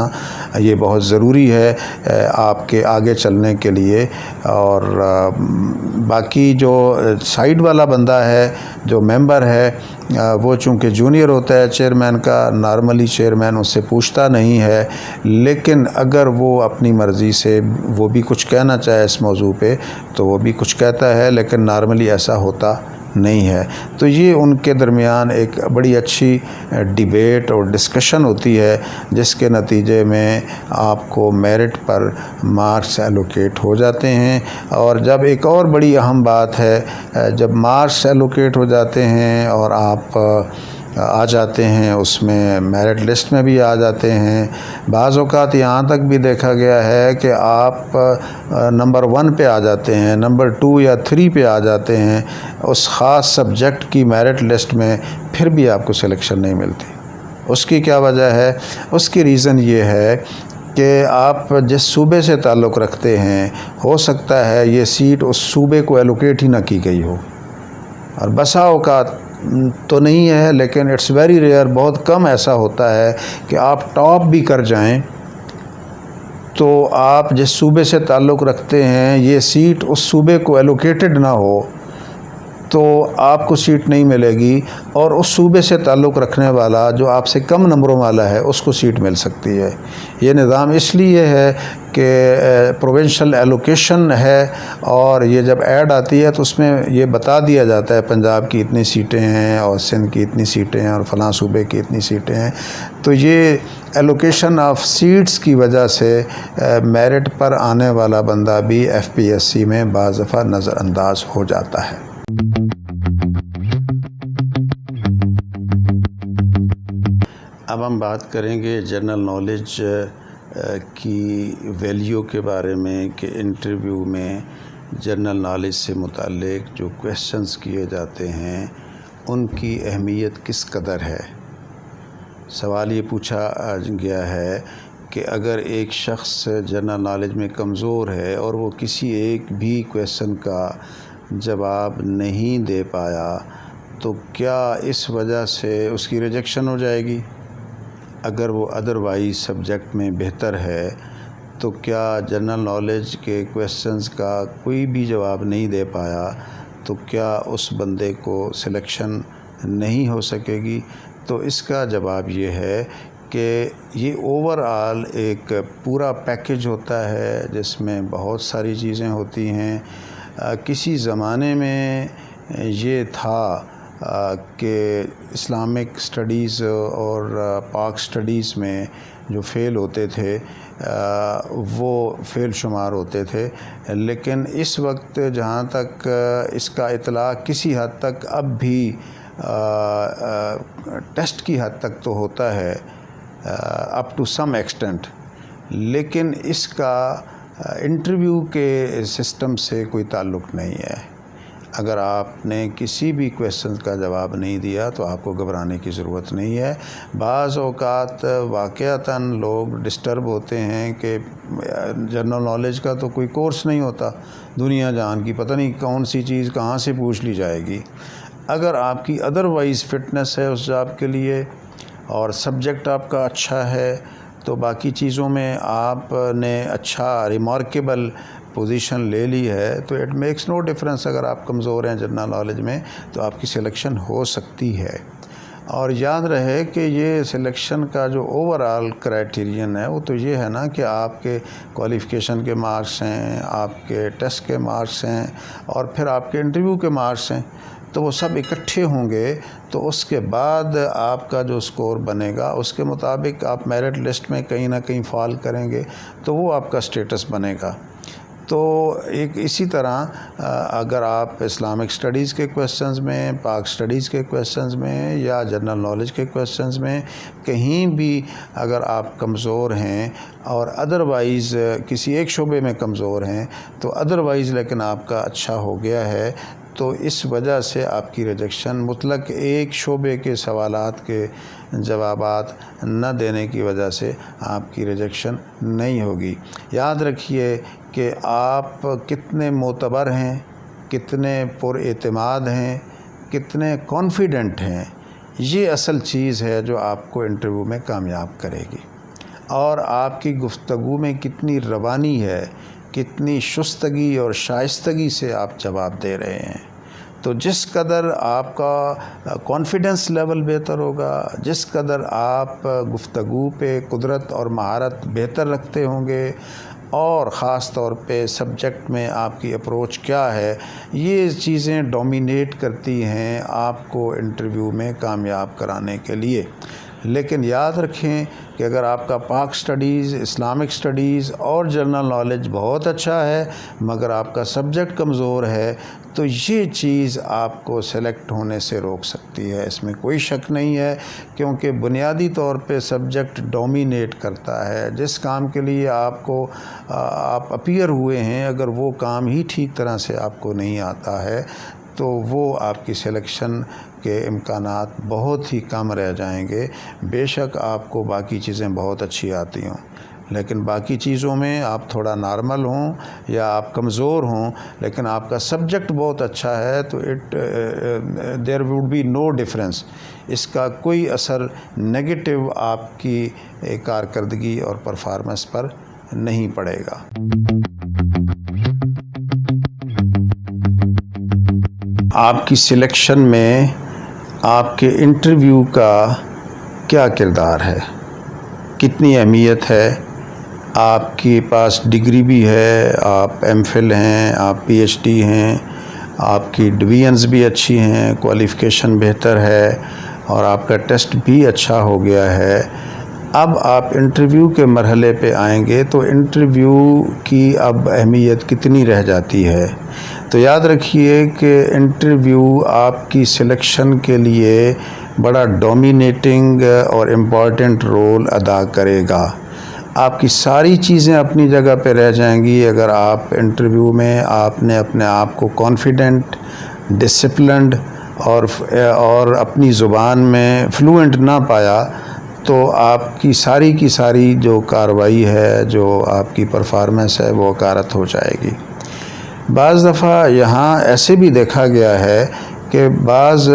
یہ بہت ضروری ہے آپ کے آگے چلنے کے لیے۔ اور باقی جو سائیڈ والا بندہ ہے، جو ممبر ہے، وہ چونکہ جونیئر ہوتا ہے چیئرمین کا، نارملی چیئرمین اس سے پوچھتا نہیں ہے، لیکن اگر وہ اپنی مرضی سے وہ بھی کچھ کہنا چاہے اس موضوع پہ تو وہ بھی کچھ کہتا ہے، لیکن نارملی ایسا ہوتا نہیں ہے۔ تو یہ ان کے درمیان ایک بڑی اچھی ڈیبیٹ اور ڈسکشن ہوتی ہے جس کے نتیجے میں آپ کو میرٹ پر مارکس ایلوکیٹ ہو جاتے ہیں۔ اور جب ایک اور بڑی اہم بات ہے، جب مارکس ایلوکیٹ ہو جاتے ہیں اور آپ آ جاتے ہیں اس میں میرٹ لسٹ میں بھی آ جاتے ہیں، بعض اوقات یہاں تک بھی دیکھا گیا ہے کہ آپ نمبر 1 پہ آ جاتے ہیں، نمبر 2 یا 3 پہ آ جاتے ہیں اس خاص سبجیکٹ کی میرٹ لسٹ میں، پھر بھی آپ کو سلیکشن نہیں ملتی۔ اس کی کیا وجہ ہے؟ اس کی ریزن یہ ہے کہ آپ جس صوبے سے تعلق رکھتے ہیں ہو سکتا ہے یہ سیٹ اس صوبے کو ایلوکیٹ ہی نہ کی گئی ہو، اور بسا اوقات تو نہیں ہے لیکن اٹس ویری ریئر، بہت کم ایسا ہوتا ہے کہ آپ ٹاپ بھی کر جائیں تو آپ جس صوبے سے تعلق رکھتے ہیں یہ سیٹ اس صوبے کو ایلوکیٹڈ نہ ہو تو آپ کو سیٹ نہیں ملے گی، اور اس صوبے سے تعلق رکھنے والا جو آپ سے کم نمبروں والا ہے اس کو سیٹ مل سکتی ہے۔ یہ نظام اس لیے ہے کہ پروونشل ایلوکیشن ہے، اور یہ جب ایڈ آتی ہے تو اس میں یہ بتا دیا جاتا ہے پنجاب کی اتنی سیٹیں ہیں اور سندھ کی اتنی سیٹیں ہیں اور فلاں صوبے کی اتنی سیٹیں ہیں۔ تو یہ ایلوکیشن آف سیٹس کی وجہ سے میرٹ پر آنے والا بندہ بھی FPSC میں بعض دفعہ نظر انداز ہو جاتا ہے۔ اب ہم بات کریں گے جنرل نالج کی ویلیو کے بارے میں کہ انٹرویو میں جنرل نالج سے متعلق جو کویسچنز کیے جاتے ہیں ان کی اہمیت کس قدر ہے۔ سوال یہ پوچھا گیا ہے کہ اگر ایک شخص جنرل نالج میں کمزور ہے اور وہ کسی ایک بھی کویسچن کا جواب نہیں دے پایا تو کیا اس وجہ سے اس کی ریجیکشن ہو جائے گی؟ اگر وہ ادروائز سبجیکٹ میں بہتر ہے تو کیا جنرل نالج کے کویسچنز کا کوئی بھی جواب نہیں دے پایا تو کیا اس بندے کو سلیکشن نہیں ہو سکے گی؟ تو اس کا جواب یہ ہے کہ یہ اوورآل ایک پورا پیکج ہوتا ہے جس میں بہت ساری چیزیں ہوتی ہیں۔ کسی زمانے میں یہ تھا کہ اسلامک سٹڈیز اور پاک سٹڈیز میں جو فیل ہوتے تھے وہ فیل شمار ہوتے تھے، لیکن اس وقت جہاں تک اس کا اطلاق کسی حد تک اب بھی ٹیسٹ کی حد تک تو ہوتا ہے، اپ ٹو سم ایکسٹینٹ، لیکن اس کا انٹرویو کے سسٹم سے کوئی تعلق نہیں ہے۔ اگر آپ نے کسی بھی کویسچن کا جواب نہیں دیا تو آپ کو گھبرانے کی ضرورت نہیں ہے۔ بعض اوقات واقعتاً لوگ ڈسٹرب ہوتے ہیں کہ جنرل نالج کا تو کوئی کورس نہیں ہوتا دنیا جہان کی، پتہ نہیں کون سی چیز کہاں سے پوچھ لی جائے گی۔ اگر آپ کی ادروائز فٹنس ہے اس جاب کے لیے اور سبجیکٹ آپ کا اچھا ہے تو باقی چیزوں میں آپ نے اچھا ریمارکیبل پوزیشن لے لی ہے تو اٹ میکس نو ڈفرینس۔ اگر آپ کمزور ہیں جنرل نالج میں تو آپ کی سلیکشن ہو سکتی ہے۔ اور یاد رہے کہ یہ سلیکشن کا جو اوور آل کرائٹیرین ہے وہ تو یہ ہے نا کہ آپ کے کوالیفیکیشن کے مارکس ہیں، آپ کے ٹیسٹ کے مارکس ہیں اور پھر آپ کے انٹرویو کے مارکس ہیں، تو وہ سب اکٹھے ہوں گے تو اس کے بعد آپ کا جو سکور بنے گا اس کے مطابق آپ میرٹ لسٹ میں کہیں نہ کہیں فال کریں گے تو وہ آپ کا سٹیٹس بنے گا۔ تو ایک اسی طرح اگر آپ اسلامک سٹڈیز کے کویسچنز میں، پاک سٹڈیز کے کویسچنز میں یا جنرل نالج کے کویسچنز میں کہیں بھی اگر آپ کمزور ہیں اور ادروائز کسی ایک شعبے میں کمزور ہیں تو ادروائز لیکن آپ کا اچھا ہو گیا ہے، تو اس وجہ سے آپ کی ریجیکشن مطلق ایک شعبے کے سوالات کے جوابات نہ دینے کی وجہ سے آپ کی ریجیکشن نہیں ہوگی۔ یاد رکھیے کہ آپ کتنے معتبر ہیں، کتنے پر اعتماد ہیں، کتنے کانفیڈنٹ ہیں، یہ اصل چیز ہے جو آپ کو انٹرویو میں کامیاب کرے گی۔ اور آپ کی گفتگو میں کتنی روانی ہے، کتنی شستگی اور شائستگی سے آپ جواب دے رہے ہیں۔ تو جس قدر آپ کا کانفیڈنس لیول بہتر ہوگا، جس قدر آپ گفتگو پہ قدرت اور مہارت بہتر رکھتے ہوں گے، اور خاص طور پہ سبجیکٹ میں آپ کی اپروچ کیا ہے، یہ چیزیں ڈومینیٹ کرتی ہیں آپ کو انٹرویو میں کامیاب کرانے کے لیے۔ لیکن یاد رکھیں کہ اگر آپ کا پاک سٹڈیز، اسلامک سٹڈیز اور جنرل نالج بہت اچھا ہے مگر آپ کا سبجیکٹ کمزور ہے تو یہ چیز آپ کو سلیکٹ ہونے سے روک سکتی ہے، اس میں کوئی شک نہیں ہے، کیونکہ بنیادی طور پہ سبجیکٹ ڈومینیٹ کرتا ہے۔ جس کام کے لیے آپ اپیئر ہوئے ہیں، اگر وہ کام ہی ٹھیک طرح سے آپ کو نہیں آتا ہے تو وہ آپ کی سلیکشن کے امکانات بہت ہی کم رہ جائیں گے۔ بے شک آپ کو باقی چیزیں بہت اچھی آتی ہوں، لیکن باقی چیزوں میں آپ تھوڑا نارمل ہوں یا آپ کمزور ہوں لیکن آپ کا سبجیکٹ بہت اچھا ہے تو there would be no difference, اس کا کوئی اثر نیگیٹو آپ کی کارکردگی اور پرفارمنس پر نہیں پڑے گا۔ آپ کی سلیکشن میں آپ کے انٹرویو کا کیا کردار ہے، کتنی اہمیت ہے؟ آپ کے پاس ڈگری بھی ہے، آپ ایم فل ہیں، آپ پی ایچ ڈی ہیں، آپ کی ڈویژنز بھی اچھی ہیں، کوالیفیکیشن بہتر ہے اور آپ کا ٹیسٹ بھی اچھا ہو گیا ہے۔ اب آپ انٹرویو کے مرحلے پہ آئیں گے تو انٹرویو کی اب اہمیت کتنی رہ جاتی ہے؟ تو یاد رکھیے کہ انٹرویو آپ کی سلیکشن کے لیے بڑا ڈومینیٹنگ اور امپورٹنٹ رول ادا کرے گا۔ آپ کی ساری چیزیں اپنی جگہ پہ رہ جائیں گی اگر آپ انٹرویو میں آپ نے اپنے آپ کو کانفیڈنٹ، ڈسپلنڈ اور اپنی زبان میں فلوئنٹ نہ پایا تو آپ کی ساری جو کارروائی ہے، جو آپ کی پرفارمنس ہے وہ غارت ہو جائے گی۔ بعض دفعہ یہاں ایسے بھی دیکھا گیا ہے کہ بعض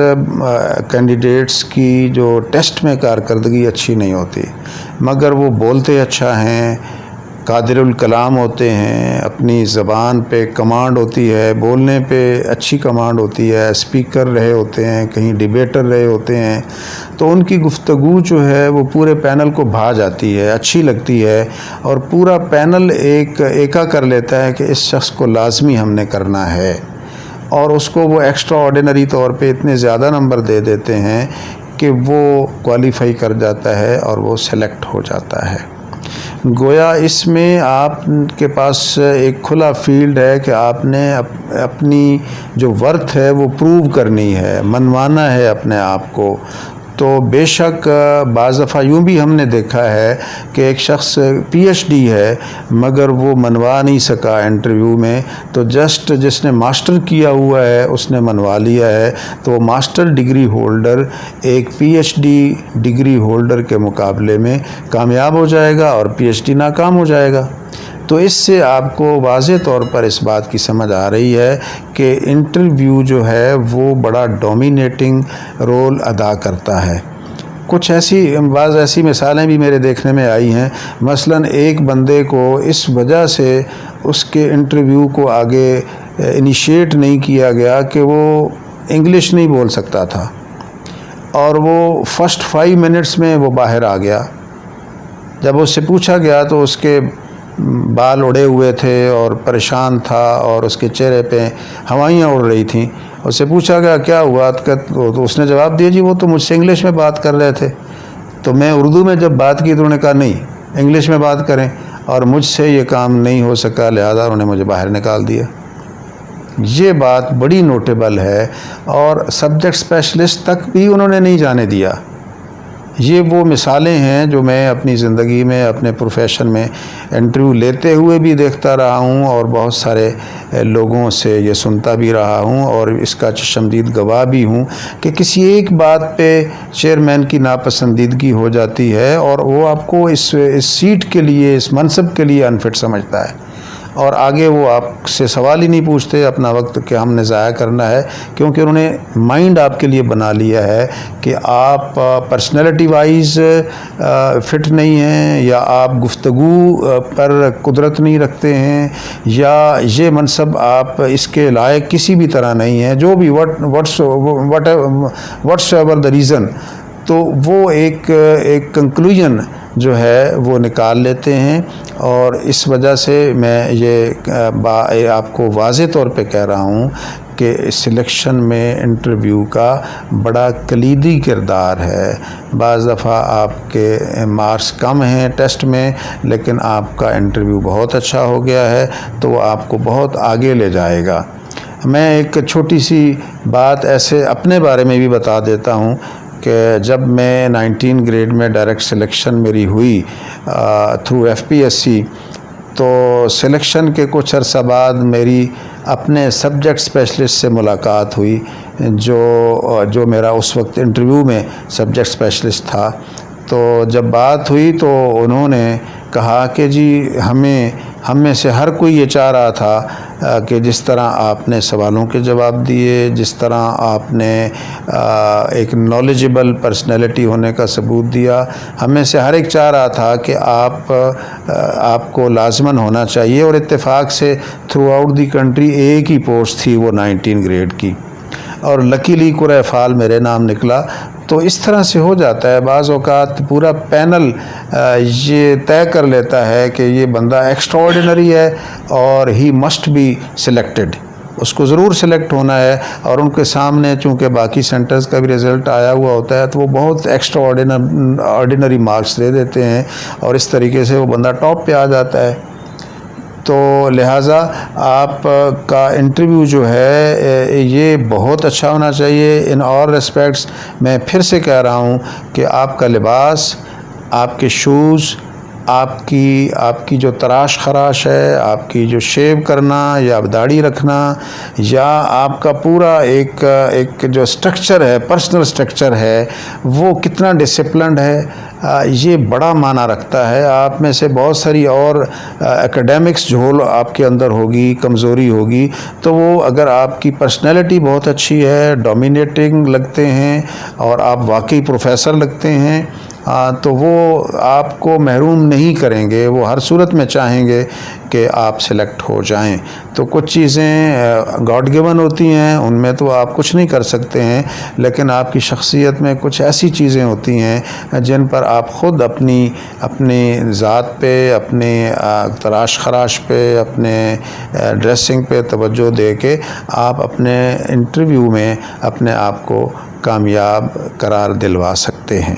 کینڈیڈیٹس کی جو ٹیسٹ میں کارکردگی اچھی نہیں ہوتی مگر وہ بولتے اچھا ہیں، قادر الکلام ہوتے ہیں، اپنی زبان پہ کمانڈ ہوتی ہے، بولنے پہ اچھی کمانڈ ہوتی ہے، اسپیکر رہے ہوتے ہیں، کہیں ڈیبیٹر رہے ہوتے ہیں، تو ان کی گفتگو جو ہے وہ پورے پینل کو بھا جاتی ہے، اچھی لگتی ہے اور پورا پینل ایکا کر لیتا ہے کہ اس شخص کو لازمی ہم نے کرنا ہے، اور اس کو وہ ایکسٹرا آرڈینری طور پہ اتنے زیادہ نمبر دے دیتے ہیں کہ وہ کوالیفائی کر جاتا ہے اور وہ سلیکٹ ہو جاتا ہے۔ گویا اس میں آپ کے پاس ایک کھلا فیلڈ ہے کہ آپ نے اپنی جو ورتھ ہے وہ پروو کرنی ہے، منوانا ہے اپنے آپ کو، تو بے شک بعض دفعہ یوں بھی ہم نے دیکھا ہے کہ ایک شخص PhD ہے مگر وہ منوا نہیں سکا انٹرویو میں، تو جسٹ جس نے ماسٹر کیا ہوا ہے اس نے منوا لیا ہے، تو وہ ماسٹر ڈگری ہولڈر ایک PhD ڈگری ہولڈر کے مقابلے میں کامیاب ہو جائے گا اور PhD ناکام ہو جائے گا۔ تو اس سے آپ کو واضح طور پر اس بات کی سمجھ آ رہی ہے کہ انٹرویو جو ہے وہ بڑا ڈومینیٹنگ رول ادا کرتا ہے۔ کچھ بعض ایسی مثالیں بھی میرے دیکھنے میں آئی ہیں، مثلاً ایک بندے کو اس وجہ سے اس کے انٹرویو کو آگے انیشیٹ نہیں کیا گیا کہ وہ انگلش نہیں بول سکتا تھا، اور وہ فرسٹ 5 منٹس میں وہ باہر آ گیا۔ جب اس سے پوچھا گیا تو اس کے بال اڑے ہوئے تھے اور پریشان تھا اور اس کے چہرے پہ ہوائیاں اڑ رہی تھیں۔ اس سے پوچھا گیا کیا ہوا، تو اس نے جواب دیا جی وہ تو مجھ سے انگلش میں بات کر رہے تھے، تو میں اردو میں جب بات کی تو انہوں نے کہا نہیں انگلش میں بات کریں، اور مجھ سے یہ کام نہیں ہو سکا، لہذا انہوں نے مجھے باہر نکال دیا۔ یہ بات بڑی نوٹیبل ہے، اور سبجیکٹ اسپیشلسٹ تک بھی انہوں نے نہیں جانے دیا۔ یہ وہ مثالیں ہیں جو میں اپنی زندگی میں اپنے پروفیشن میں انٹرویو لیتے ہوئے بھی دیکھتا رہا ہوں، اور بہت سارے لوگوں سے یہ سنتا بھی رہا ہوں، اور اس کا چشمدید گواہ بھی ہوں کہ کسی ایک بات پہ چیئرمین کی ناپسندیدگی ہو جاتی ہے اور وہ آپ کو اس سیٹ کے لیے، اس منصب کے لیے انفٹ سمجھتا ہے، اور آگے وہ آپ سے سوال ہی نہیں پوچھتے اپنا وقت کہ ہم نے ضائع کرنا ہے، کیونکہ انہوں نے مائنڈ آپ کے لیے بنا لیا ہے کہ آپ پرسنالٹی وائز فٹ نہیں ہیں، یا آپ گفتگو پر قدرت نہیں رکھتے ہیں، یا یہ منصب آپ اس کے لائق کسی بھی طرح نہیں ہیں، جو بھی واٹس ایور دا ریزن، تو وہ ایک کنکلوژن جو ہے وہ نکال لیتے ہیں۔ اور اس وجہ سے میں یہ آپ کو واضح طور پہ کہہ رہا ہوں کہ سلیکشن میں انٹرویو کا بڑا کلیدی کردار ہے۔ بعض دفعہ آپ کے مارکس کم ہیں ٹیسٹ میں، لیکن آپ کا انٹرویو بہت اچھا ہو گیا ہے تو وہ آپ کو بہت آگے لے جائے گا۔ میں ایک چھوٹی سی بات ایسے اپنے بارے میں بھی بتا دیتا ہوں کہ جب میں 19 گریڈ میں ڈائریکٹ سلیکشن میری ہوئی تھرو FPSC، تو سلیکشن کے کچھ عرصہ بعد میری اپنے سبجیکٹ اسپیشلسٹ سے ملاقات ہوئی، جو میرا اس وقت انٹرویو میں سبجیکٹ اسپیشلسٹ تھا۔ تو جب بات ہوئی تو انہوں نے کہا کہ جی ہم میں سے ہر کوئی یہ چاہ رہا تھا کہ جس طرح آپ نے سوالوں کے جواب دیے، جس طرح آپ نے ایک نالجبل پرسنالٹی ہونے کا ثبوت دیا، ہم میں سے ہر ایک چاہ رہا تھا کہ آپ کو لازماً ہونا چاہیے، اور اتفاق سے تھرو آؤٹ دی کنٹری ایک ہی پوسٹ تھی وہ 19 گریڈ کی، اور لکیلی قرعہ فال میرے نام نکلا۔ تو اس طرح سے ہو جاتا ہے، بعض اوقات پورا پینل یہ طے کر لیتا ہے کہ یہ بندہ ایکسٹرا آرڈینری ہے اور ہی مسٹ بی سلیکٹڈ، اس کو ضرور سلیکٹ ہونا ہے، اور ان کے سامنے چونکہ باقی سینٹرز کا بھی رزلٹ آیا ہوا ہوتا ہے تو وہ بہت ایکسٹرا آرڈینری مارکس دے دیتے ہیں، اور اس طریقے سے وہ بندہ ٹاپ پہ آ جاتا ہے۔ تو لہٰذا آپ کا انٹرویو جو ہے یہ بہت اچھا ہونا چاہیے ان آل ریسپیکٹس۔ میں پھر سے کہہ رہا ہوں کہ آپ کا لباس، آپ کے شوز، آپ کی جو تراش خراش ہے، آپ کی جو شیو کرنا یا داڑھی رکھنا، یا آپ کا پورا ایک جو سٹرکچر ہے، پرسنل سٹرکچر ہے، وہ کتنا ڈسپلنڈ ہے، یہ بڑا معنی رکھتا ہے۔ آپ میں سے بہت ساری اور ایکیڈیمکس جھول آپ کے اندر ہوگی، کمزوری ہوگی، تو وہ اگر آپ کی پرسنالٹی بہت اچھی ہے، ڈومینیٹنگ لگتے ہیں اور آپ واقعی پروفیسر لگتے ہیں، تو وہ آپ کو محروم نہیں کریں گے، وہ ہر صورت میں چاہیں گے کہ آپ سلیکٹ ہو جائیں۔ تو کچھ چیزیں گاڈ گیون ہوتی ہیں، ان میں تو آپ کچھ نہیں کر سکتے ہیں، لیکن آپ کی شخصیت میں کچھ ایسی چیزیں ہوتی ہیں جن پر آپ خود اپنی ذات پہ، اپنے تراش خراش پہ، اپنے ڈریسنگ پہ توجہ دے کے آپ اپنے انٹرویو میں اپنے آپ کو کامیاب قرار دلوا سکتے ہیں۔